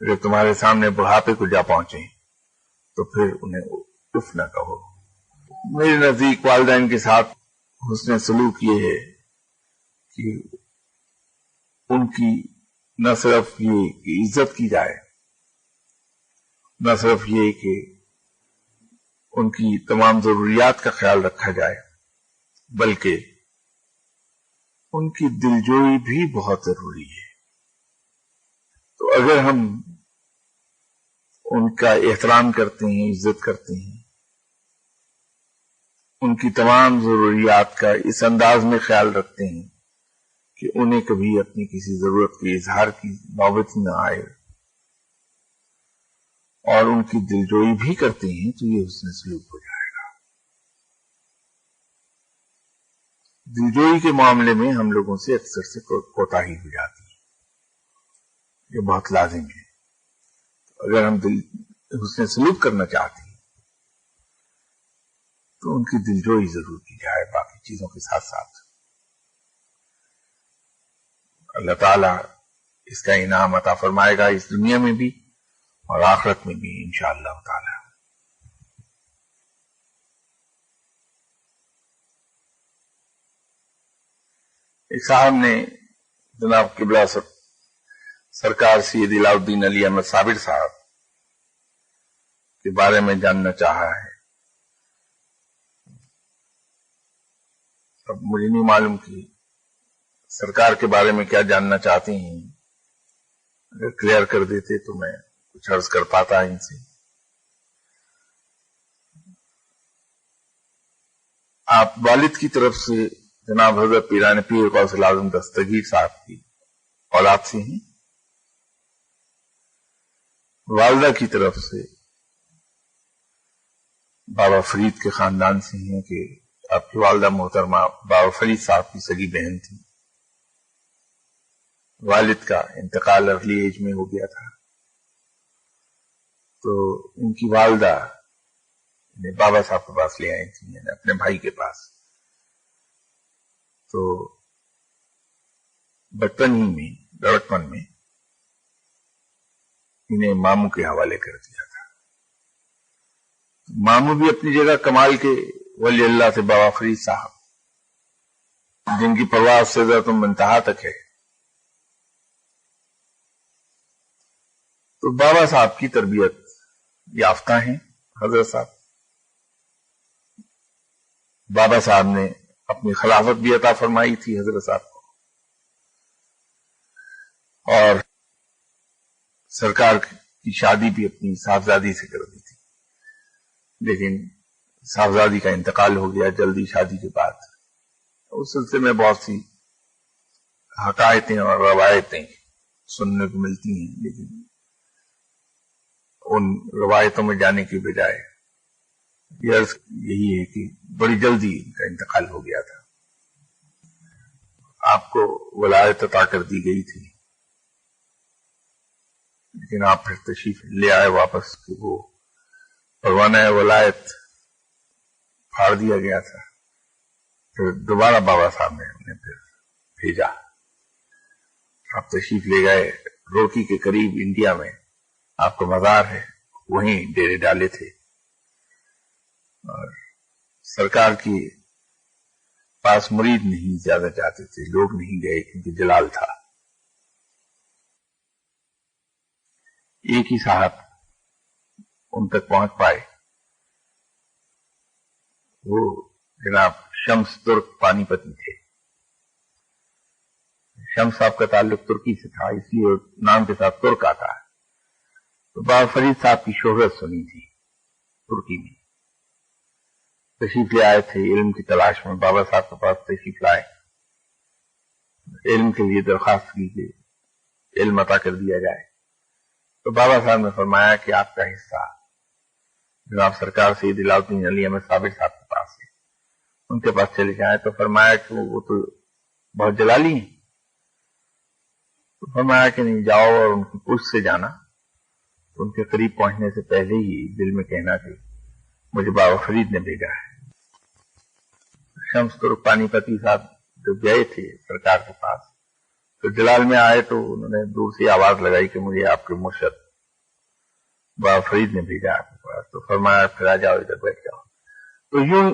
اگر تمہارے سامنے بڑھاپے کو جا پہنچے تو پھر انہیں اف نہ کہو. میرے نزدیک والدین کے ساتھ حسن سلوک یہ ہے کہ ان کی نہ صرف یہ کہ عزت کی جائے، نہ صرف یہ کہ ان کی تمام ضروریات کا خیال رکھا جائے، بلکہ ان کی دلجوئی بھی بہت ضروری ہے۔ تو اگر ہم ان کا احترام کرتے ہیں، عزت کرتے ہیں، ان کی تمام ضروریات کا اس انداز میں خیال رکھتے ہیں کہ انہیں کبھی اپنی کسی ضرورت کے اظہار کی نوبت ہی نہ آئے، اور ان کی دلجوئی بھی کرتے ہیں، تو یہ حسن سلوک ہو جائے گا۔ دلجوئی کے معاملے میں ہم لوگوں سے اکثر سے کوتاہی ہو جاتی ہے، یہ بہت لازم ہے۔ اگر ہم حسن سلوک کرنا چاہتے ہیں تو ان کی دلجوئی ضرور کی جائے، باقی چیزوں کے ساتھ ساتھ۔ اللہ تعالیٰ اس کا انعام عطا فرمائے گا، اس دنیا میں بھی اور آخرت میں بھی انشاءاللہ تعالی۔ ایک صاحب نے جناب قبلہ سرکار سید علاء الدین علی احمد صابر صاحب کے بارے میں جاننا چاہا ہے۔ اب مجھے نہیں معلوم کہ سرکار کے بارے میں کیا جاننا چاہتے ہیں، اگر کلیئر کر دیتے تو میں کچھ عرض کر پاتا ان سے۔ آپ والد کی طرف سے جناب حضرت پیران پیر غوث الاعظم دستگیر صاحب کی اولاد سے ہیں، والدہ کی طرف سے بابا فرید کے خاندان سے ہیں کہ آپ کی والدہ محترمہ بابا فرید صاحب کی سگی بہن تھی۔ والد کا انتقال ارلی ایج میں ہو گیا تھا، تو ان کی والدہ بابا صاحب کے پاس لے آئی تھی، یعنی اپنے بھائی کے پاس۔ تو بچپن ہی میں، لڑکپن میں انہیں ماموں کے حوالے کر دیا تھا۔ ماموں بھی اپنی جگہ کمال کے ولی اللہ سے بابا فرید صاحب، جن کی پرواز سدرۃ المنتہا تک ہے۔ تو بابا صاحب کی تربیت یافتہ ہیں حضرت صاحب۔ بابا صاحب نے اپنی خلافت بھی عطا فرمائی تھی حضرت صاحب کو، اور سرکار کی شادی بھی اپنی صاحبزادی سے کر دی تھی، لیکن صاحبزادی کا انتقال ہو گیا جلدی شادی کے بعد۔ اس سلسلے میں بہت سی حقائقیں اور روایتیں سننے کو ملتی ہیں، لیکن ان روایتوں میں جانے کی بجائے یہ عرض یہی ہے کہ بڑی جلدی ان کا انتقال ہو گیا تھا۔ آپ کو ولایت عطا کر دی گئی تھی، لیکن آپ پھر تشریف لے آئے واپس کہ وہ پروانہ ولایت پھاڑ دیا گیا تھا۔ پھر دوبارہ بابا صاحب نے انہیں پھر بھیجا، آپ تشریف لے گئے روکی کے قریب انڈیا میں، آپ کا مزار ہے، وہیں ڈیرے ڈالے تھے، اور سرکار کی پاس مرید نہیں زیادہ جاتے تھے، لوگ نہیں گئے کیونکہ جلال تھا۔ ایک ہی صاحب ان تک پہنچ پائے، وہ جناب شمس ترک پانی پتی تھے۔ شمس صاحب کا تعلق ترکی سے تھا، اس لیے نام کے ساتھ ترک آتا ہے۔ تو بابا فرید صاحب کی شہرت سنی تھی ترکی میں، تشریف لے آئے تھے علم کی تلاش میں، بابا صاحب کے پاس تشریف لائے، علم کے لیے درخواست کی کہ علم عطا کر دیا جائے۔ تو بابا صاحب نے فرمایا کہ آپ کا حصہ جناب سرکار سید علاء الدین علی احمد صابر صاحب کے پاس ہے، ان کے پاس چلے جائیں۔ تو فرمایا کہ وہ تو بہت جلالی ہیں، تو فرمایا کہ نہیں، جاؤ اور ان کی پشت سے جانا، ان کے قریب پہنچنے سے پہلے ہی دل میں کہنا کہ مجھے بابا فرید نے بھیجا ہے۔ شمس ترک پانی پتی صاحب جو گئے تھے سرکار کے پاس، تو جلال میں آئے تو انہوں نے دور سے آواز لگائی کہ مجھے آپ کے مرشد بابا فرید نے بھیجا آپ کے پاس۔ تو فرمایا پھر آ جاؤ ادھر بیٹھ جاؤ۔ تو یوں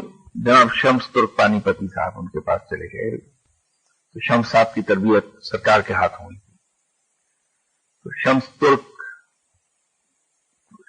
جناب شمس ترک پانی پتی صاحب ان کے پاس چلے گئے۔ تو شمس صاحب کی تربیت سرکار کے ہاتھ ہوئی، تو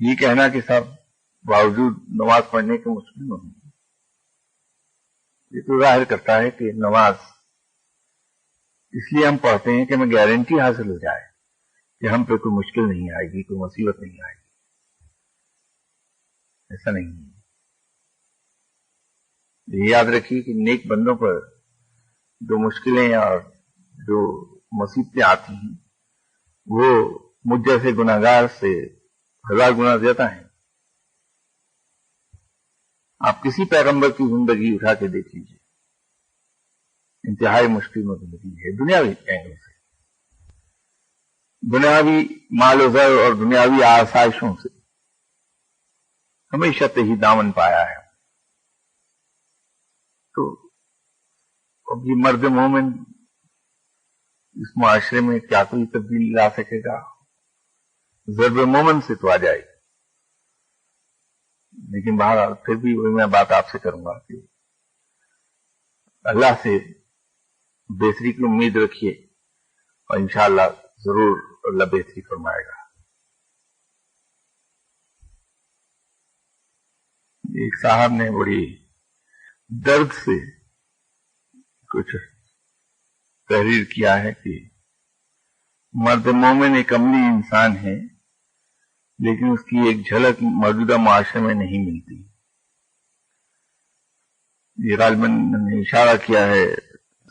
یہ کہنا کہ صاحب باوجود نماز پڑھنے کے مشکل نہیں، یہ تو ظاہر کرتا ہے کہ نماز اس لیے ہم پڑھتے ہیں کہ ہمیں گارنٹی حاصل ہو جائے کہ ہم پہ کوئی مشکل نہیں آئے گی، کوئی مصیبت نہیں آئے گی. ایسا نہیں ہے. یہ یاد رکھیے کہ نیک بندوں پر جو مشکلیں اور جو مصیبتیں آتی ہیں وہ مجھ جیسے گناہگار سے 1000 گنا زیادہ ہیں. آپ کسی پیغمبر کی زندگی اٹھا کے دیکھ لیجیے، انتہائی مشکل میں زندگی ہے دنیاوی اینگل سے، دنیاوی مال و زر اور دنیاوی آسائشوں سے ہمیشہ ہی دامن پایا ہے. تو اب یہ مرد مومن اس معاشرے میں کیا کوئی تبدیلی لا سکے گا؟ ضرب مومن سے تو آ جائے گی، لیکن بہرحال پھر بھی وہی میں بات آپ سے کروں گا کہ اللہ سے بہتری کی امید رکھیے اور انشاءاللہ ضرور اللہ بہتری فرمائے گا. ایک صاحب نے بڑی درد سے کچھ تحریر کیا ہے کہ مرد مومن ایک عملی انسان ہے لیکن اس کی ایک جھلک موجودہ معاشرے میں نہیں ملتی. یہ غالباً نے اشارہ کیا ہے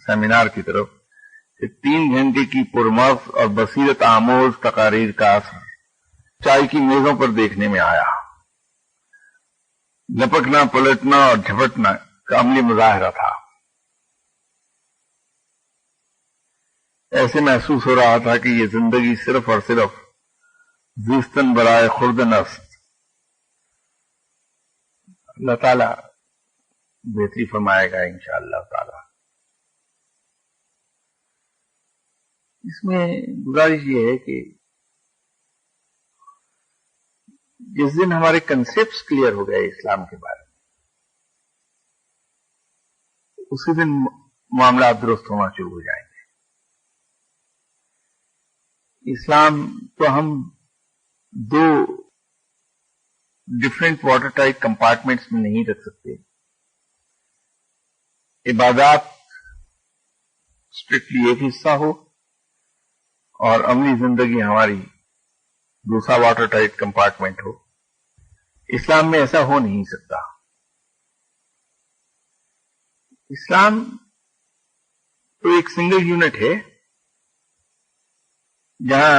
سیمینار کی طرف کہ 3 گھنٹے کی پرمغز اور بصیرت آموز تقاریر کا اثر چائے کی میزوں پر دیکھنے میں آیا. لپکنا، پلٹنا اور جھپٹنا کا عملی مظاہرہ تھا. ایسے محسوس ہو رہا تھا کہ یہ زندگی صرف اور صرف زیستن برائے خوردن است. اللہ تعالی بہتری فرمائے گا انشاءاللہ تعالی. اس میں گزارش یہ ہے کہ جس دن ہمارے کنسیپٹس کلیئر ہو گئے اسلام کے بارے میں اسی دن معاملات درست ہونا شروع ہو جائیں گے. اسلام تو ہم 2 ڈفرینٹ واٹر ٹائٹ کمپارٹمنٹس میں نہیں رکھ سکتے. عبادات اسٹرکٹلی ایک حصہ ہو اور عملی زندگی ہماری دوسرا واٹر ٹائٹ کمپارٹمنٹ ہو. اسلام میں ایسا ہو نہیں سکتا. اسلام تو ایک سنگل یونٹ ہے جہاں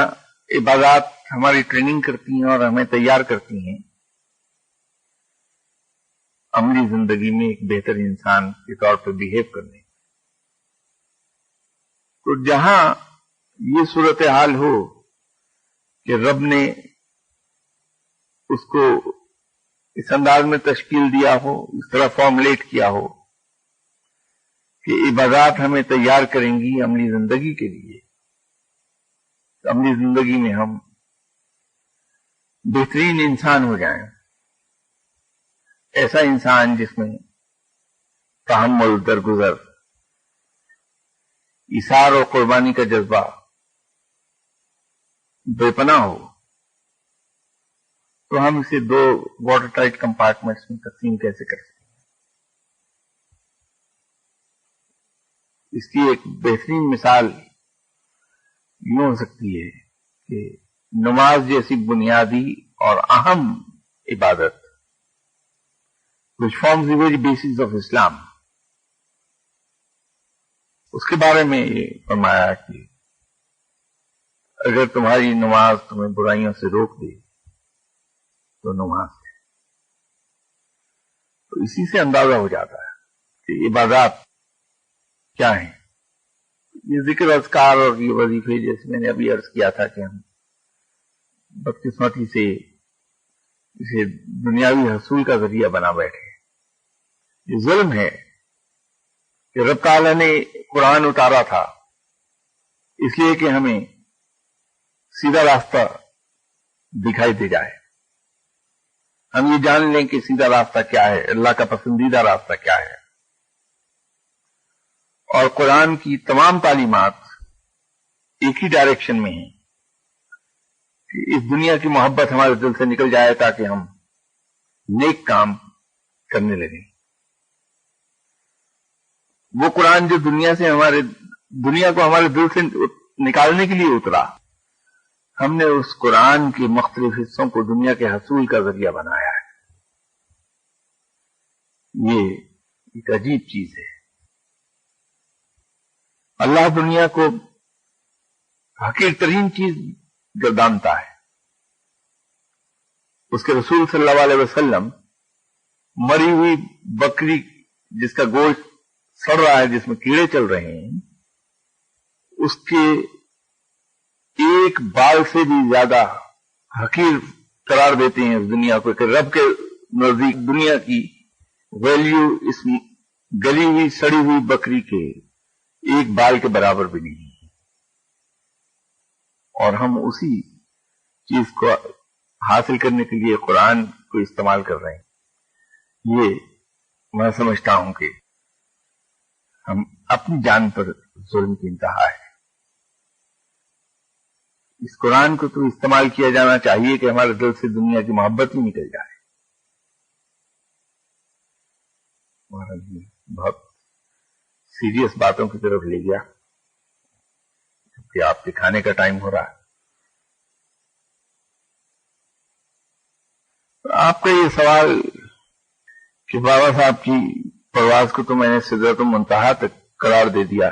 عبادات ہماری ٹریننگ کرتی ہیں اور ہمیں تیار کرتی ہیں عملی زندگی میں ایک بہتر انسان کے طور پر بہیو کرنے. تو جہاں یہ صورتحال ہو کہ رب نے اس کو اس انداز میں تشکیل دیا ہو، اس طرح فارمولیٹ کیا ہو کہ عبادات ہمیں تیار کریں گی عملی زندگی کے لیے، عملی زندگی میں ہم بہترین انسان ہو جائیں. ایسا انسان جس میں تحمل، درگزر، ایثار اور قربانی کا جذبہ بے پناہ ہو. تو ہم اسے 2 واٹر ٹائٹ کمپارٹمنٹس میں تقسیم کیسے کر سکتے ہیں؟ اس کی ایک بہترین مثال یوں ہو سکتی ہے کہ نماز جیسی بنیادی اور اہم عبادت which forms the very basis of Islam، اس کے بارے میں یہ فرمایا کہ اگر تمہاری نماز تمہیں برائیوں سے روک دے تو نماز ہے. تو اسی سے اندازہ ہو جاتا ہے کہ عبادات کیا ہیں. یہ ذکر اذکار اور یہ وظیفے جیسے میں نے ابھی عرض کیا تھا کہ ہم بدقسمتی سے اسے دنیاوی حصول کا ذریعہ بنا بیٹھے. یہ ظلم ہے کہ رب تعالیٰ نے قرآن اتارا تھا اس لیے کہ ہمیں سیدھا راستہ دکھائی دے جائے، ہم یہ جان لیں کہ سیدھا راستہ کیا ہے، اللہ کا پسندیدہ راستہ کیا ہے. اور قرآن کی تمام تعلیمات ایک ہی ڈائریکشن میں ہیں کہ اس دنیا کی محبت ہمارے دل سے نکل جائے تاکہ ہم نیک کام کرنے لگیں. وہ قرآن جو دنیا کو ہمارے دل سے نکالنے کے لیے اترا، ہم نے اس قرآن کے مختلف حصوں کو دنیا کے حصول کا ذریعہ بنایا ہے. یہ ایک عجیب چیز ہے. اللہ دنیا کو حقیر ترین چیز گردانتا ہے. اس کے رسول صلی اللہ علیہ وسلم مری ہوئی بکری جس کا گوشت سڑ رہا ہے، جس میں کیڑے چل رہے ہیں، اس کے ایک بال سے بھی زیادہ حقیر قرار دیتے ہیں اس دنیا کو، کہ رب کے نزدیک دنیا کی ویلیو اس گلی ہوئی سڑی ہوئی بکری کے ایک بال کے برابر بھی نہیں ہے. اور ہم اسی چیز کو حاصل کرنے کے لیے قرآن کو استعمال کر رہے ہیں. یہ میں سمجھتا ہوں کہ ہم اپنی جان پر ظلم کی انتہا ہے. اس قرآن کو تو استعمال کیا جانا چاہیے کہ ہمارے دل سے دنیا کی محبت ہی نکل جائے. بہت سیریس باتوں کی طرف لے گیا کیونکہ آپ کے کھانے کا ٹائم ہو رہا ہے. آپ کا یہ سوال کہ بابا صاحب کی پرواز کو تو میں نے سدرۃ المنتہا تک قرار دے دیا.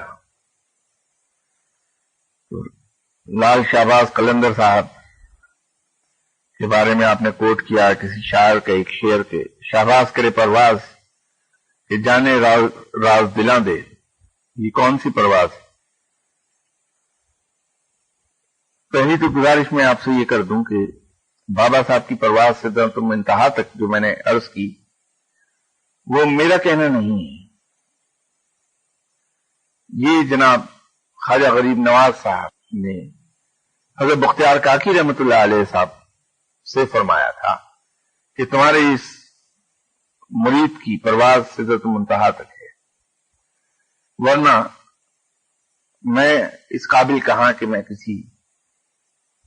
لال شہباز قلندر صاحب کے بارے میں آپ نے کوٹ کیا کسی شاعر کے ایک شعر کے، شہباز کرے پرواز کہ جانے راز دلاں دے. یہ کون سی پرواز؟ پہلی تو گزارش میں آپ سے یہ کر دوں کہ بابا صاحب کی پرواز سدرۃ المنتہا تک جو میں نے عرض کی وہ میرا کہنا نہیں ہے. یہ جناب خواجہ غریب نواز صاحب نے حضرت بختیار کاکی رحمۃ اللہ علیہ صاحب سے فرمایا تھا کہ تمہارے اس مرید کی پرواز سدرۃ المنتہا تک ہے. ورنہ میں اس قابل کہاں کہ میں کسی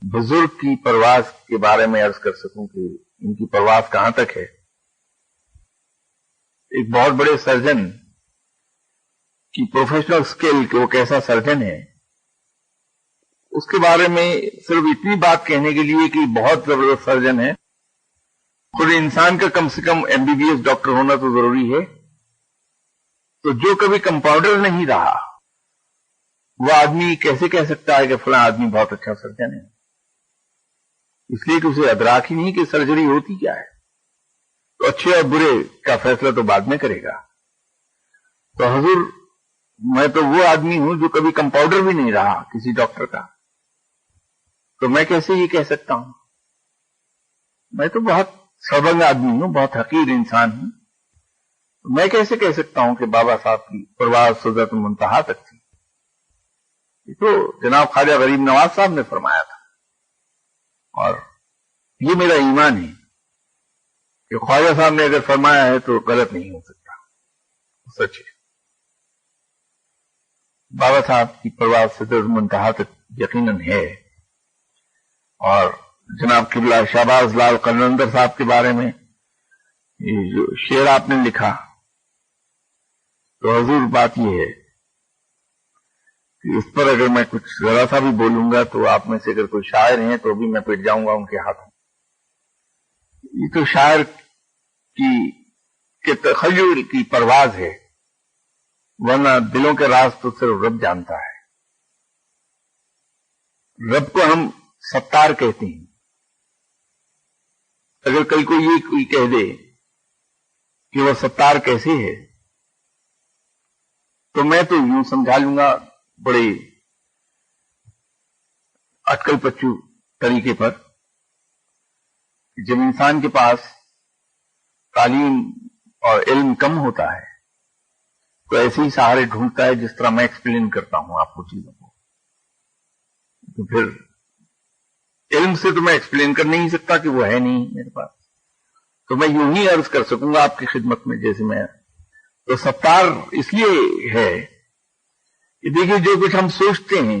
بزرگ کی پرواز کے بارے میں عرض کر سکوں کہ ان کی پرواز کہاں تک ہے. ایک بہت بڑے سرجن کی پروفیشنل سکل کہ وہ کیسا سرجن ہے، اس کے بارے میں صرف اتنی بات کہنے کے لیے کہ بہت زبردست سرجن ہے. خود انسان کا کم سے کم MBBS ڈاکٹر ہونا تو ضروری ہے. تو جو کبھی کمپاؤنڈر نہیں رہا وہ آدمی کیسے کہہ سکتا ہے کہ فلاں آدمی بہت اچھا سرجن ہے؟ اس لیے کہ اسے ادراک ہی نہیں کہ سرجری ہوتی کیا ہے. تو اچھے اور برے کا فیصلہ تو بعد میں کرے گا. تو حضور میں تو وہ آدمی ہوں جو کبھی کمپاؤنڈر بھی نہیں رہا کسی ڈاکٹر کا، تو میں کیسے یہ کہہ سکتا ہوں؟ میں تو بہت سربنگ آدمی ہوں، بہت حقیر انسان ہوں. میں کیسے کہہ سکتا ہوں کہ بابا صاحب کی پرواز سدرۃ المنتہا تک تھی؟ یہ تو جناب خواجہ غریب نواز صاحب نے فرمایا تھا. اور یہ میرا ایمان ہے کہ خواجہ صاحب نے اگر فرمایا ہے تو غلط نہیں ہو سکتا، سچ ہے. بابا صاحب کی پرواز سدرۃ المنتہا تک یقیناً ہے. اور جناب قبلہ شہباز لال قلندر صاحب کے بارے میں یہ جو شعر آپ نے لکھا، تو حضور بات یہ ہے کہ اس پر اگر میں کچھ ذرا سا بھی بولوں گا تو آپ میں سے اگر کوئی شاعر ہیں تو بھی میں پٹ جاؤں گا ان کے ہاتھوں. یہ تو شاعر کی تخیل کی پرواز ہے، ورنہ دلوں کے راز تو صرف رب جانتا ہے. رب کو ہم ستار کہتے ہیں. اگر کل کو یہ کوئی کہہ دے کہ وہ ستار کیسے ہے تو میں تو یوں سمجھا لوں گا بڑے اٹکل پچو طریقے پر کہ جب انسان کے پاس تعلیم اور علم کم ہوتا ہے تو ایسے ہی سہارے ڈھونڈتا ہے جس طرح میں ایکسپلین کرتا ہوں آپ کو چیزوں کو. تو پھر علم سے تو میں ایکسپلین کر نہیں سکتا کہ وہ ہے نہیں میرے پاس، تو میں یوں ہی عرض کر سکوں گا آپ کی خدمت میں جیسے میں. تو ستار اس لیے ہے کہ دیکھیے جو کچھ ہم سوچتے ہیں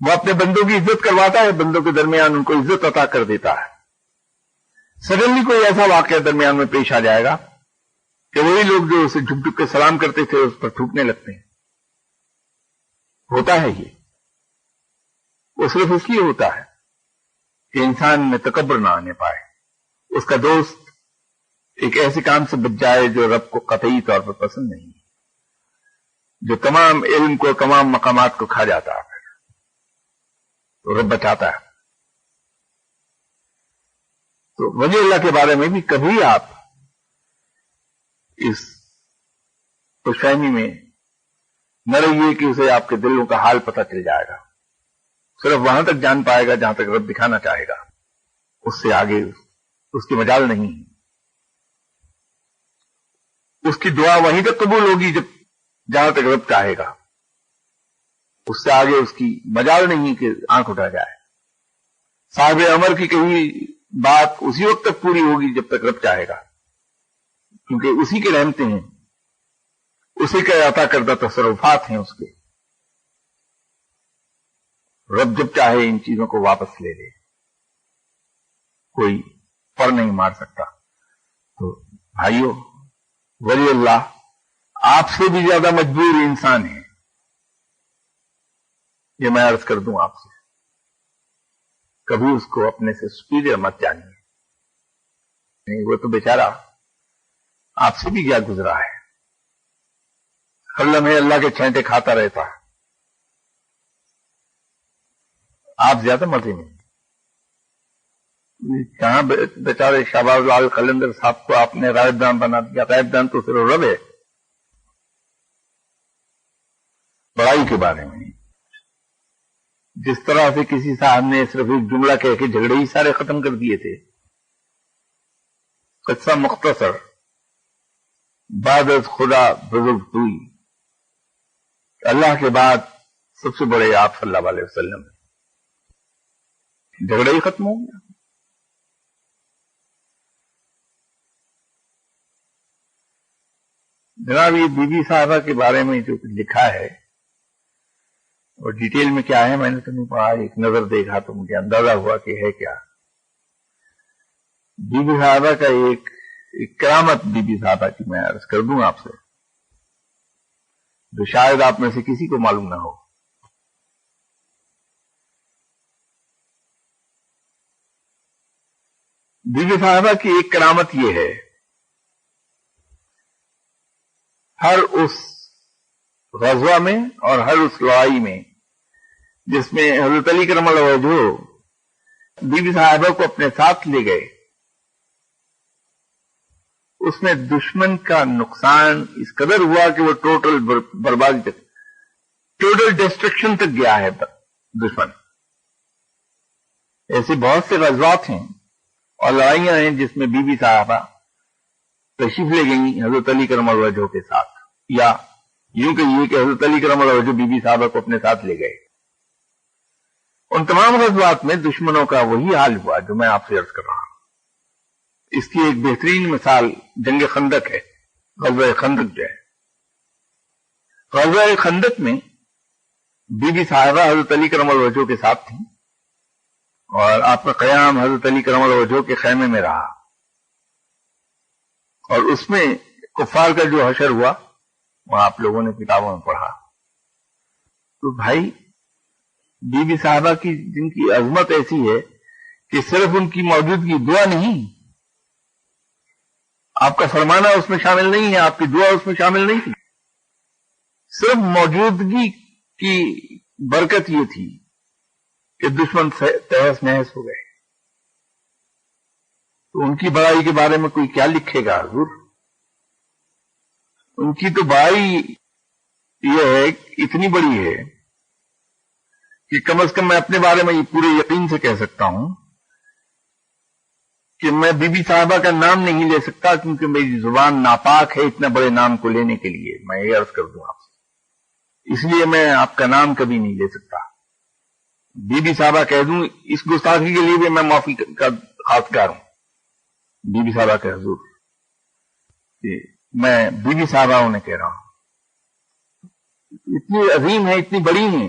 وہ اپنے بندوں کی عزت کرواتا ہے، بندوں کے درمیان ان کو عزت عطا کر دیتا ہے۔ سڈنلی کوئی ایسا واقعہ درمیان میں پیش آ جائے گا کہ وہی لوگ جو اسے جھک جھک کے سلام کرتے تھے اس پر تھوکنے لگتے ہیں۔ ہوتا ہے یہ، وہ صرف اس لیے ہوتا ہے کہ انسان میں تکبر نہ آنے پائے، اس کا دوست ایک ایسے کام سے بچ جائے جو رب کو قطعی طور پر پسند نہیں، جو تمام علم کو، تمام مقامات کو کھا جاتا ہے، تو رب بچاتا ہے۔ تو ولی اللہ کے بارے میں بھی کبھی آپ اس خوش فہمی میں نہ رہیے کہ اسے آپ کے دلوں کا حال پتہ چل جائے گا، صرف وہاں تک جان پائے گا جہاں تک رب دکھانا چاہے گا، اس سے آگے اس کی مجال نہیں۔ اس کی دعا وہیں تک قبول ہوگی جہاں تک رب چاہے گا، اس سے آگے اس کی مجال نہیں کہ آنکھ اٹھا جائے۔ صاحب عمر کی کہی بات اسی وقت تک پوری ہوگی جب تک رب چاہے گا، کیونکہ اسی کے رحمتے ہیں، اسی کے عطا کردہ تصرفات ہیں اس کے۔ رب جب چاہے ان چیزوں کو واپس لے لے، کوئی پر نہیں مار سکتا۔ تو بھائیو، ولی اللہ آپ سے بھی زیادہ مجبور انسان ہے، یہ میں عرض کر دوں آپ سے۔ کبھی اس کو اپنے سے سپیریئر مت جانیے، نہیں، وہ تو بیچارہ آپ سے بھی کیا گزرا ہے، ہر لمحے اللہ کے چھینٹے کھاتا رہتا ہے، آپ زیادہ مزے میں۔ کہاں بیچارے شہباز لال قلندر صاحب کو آپ نے غائب دان بنا دیا؟ غائب دان تو صرف رب ہے، بڑائی کے بارے میں۔ جس طرح سے کسی صاحب نے صرف ایک جملہ کہہ کے جھگڑے ہی سارے ختم کر دیے تھے، قصہ مختصر، بعد از خدا بزرگ ہوئی، اللہ کے بعد سب سے بڑے آپ صلی اللہ علیہ وسلم، جھگڑا ہی ختم ہو گیا۔ جناب، یہ بی بی صاحبہ کے بارے میں جو لکھا ہے اور ڈیٹیل میں کیا ہے میں نے تو نہیں پڑھا، ایک نظر دیکھا تو مجھے اندازہ ہوا کہ ہے کیا۔ بی بی صاحبہ کا ایک کرامت بی بی صاحبہ کی میں عرض کر دوں آپ سے، جو شاید آپ میں سے کسی کو معلوم نہ ہو۔ بی بی صاحبہ کی ایک کرامت یہ ہے، ہر اس غزوہ میں اور ہر اس لڑائی میں جس میں حضرت علی کرم اللہ وجہہ بی بی صاحبہ کو اپنے ساتھ لے گئے، اس میں دشمن کا نقصان اس قدر ہوا کہ وہ ٹوٹل بربادی تک، ٹوٹل ڈسٹرکشن تک گیا ہے دشمن۔ ایسے بہت سے غزوات ہیں اور لڑائیاں ہیں جس میں بی بی صاحبہ تشریف لے گئیں حضرت علی کرم اللہ وجہہ کے ساتھ، یا یوں کہیے کہ حضرت علی کرم اللہ وجہہ بی بی صاحبہ کو اپنے ساتھ لے گئے۔ ان تمام غزوات میں دشمنوں کا وہی حال ہوا جو میں آپ سے عرض کر رہا ہوں۔ اس کی ایک بہترین مثال جنگ خندق ہے، غزوہ خندق جو ہے۔ غزوہ خندق میں بی بی صاحبہ حضرت علی کرم اللہ وجہہ کے ساتھ تھیں، اور آپ کا قیام حضرت علی کرم اللہ وجہہ کے خیمے میں رہا، اور اس میں کفار کا جو حشر ہوا وہ آپ لوگوں نے کتابوں میں پڑھا۔ تو بھائی، بی بی صاحبہ کی جن کی عظمت ایسی ہے کہ صرف ان کی موجودگی دعا نہیں، آپ کا فرمانا اس میں شامل نہیں ہے، آپ کی دعا اس میں شامل نہیں تھی، صرف موجودگی کی برکت یہ تھی کہ دشمن تہس نہس ہو گئے۔ تو ان کی بڑائی کے بارے میں کوئی کیا لکھے گا حضور؟ ان کی تو بڑائی یہ ہے، اتنی بڑی ہے کہ کم از کم میں اپنے بارے میں یہ پورے یقین سے کہہ سکتا ہوں کہ میں بی بی صاحبہ کا نام نہیں لے سکتا، کیونکہ میری زبان ناپاک ہے اتنے بڑے نام کو لینے کے لیے، میں یہ عرض کر دوں آپ سے، اس لیے میں آپ کا نام کبھی نہیں لے سکتا۔ بی بی صاحبہ کہہ دوں، اس گستاخی کے لیے بھی میں معافی کا خواستگار ہوں بی بی صاحبہ کے حضور، کہ میں بی بی صاحبہ انہیں کہہ رہا ہوں، اتنی عظیم ہے، اتنی بڑی ہیں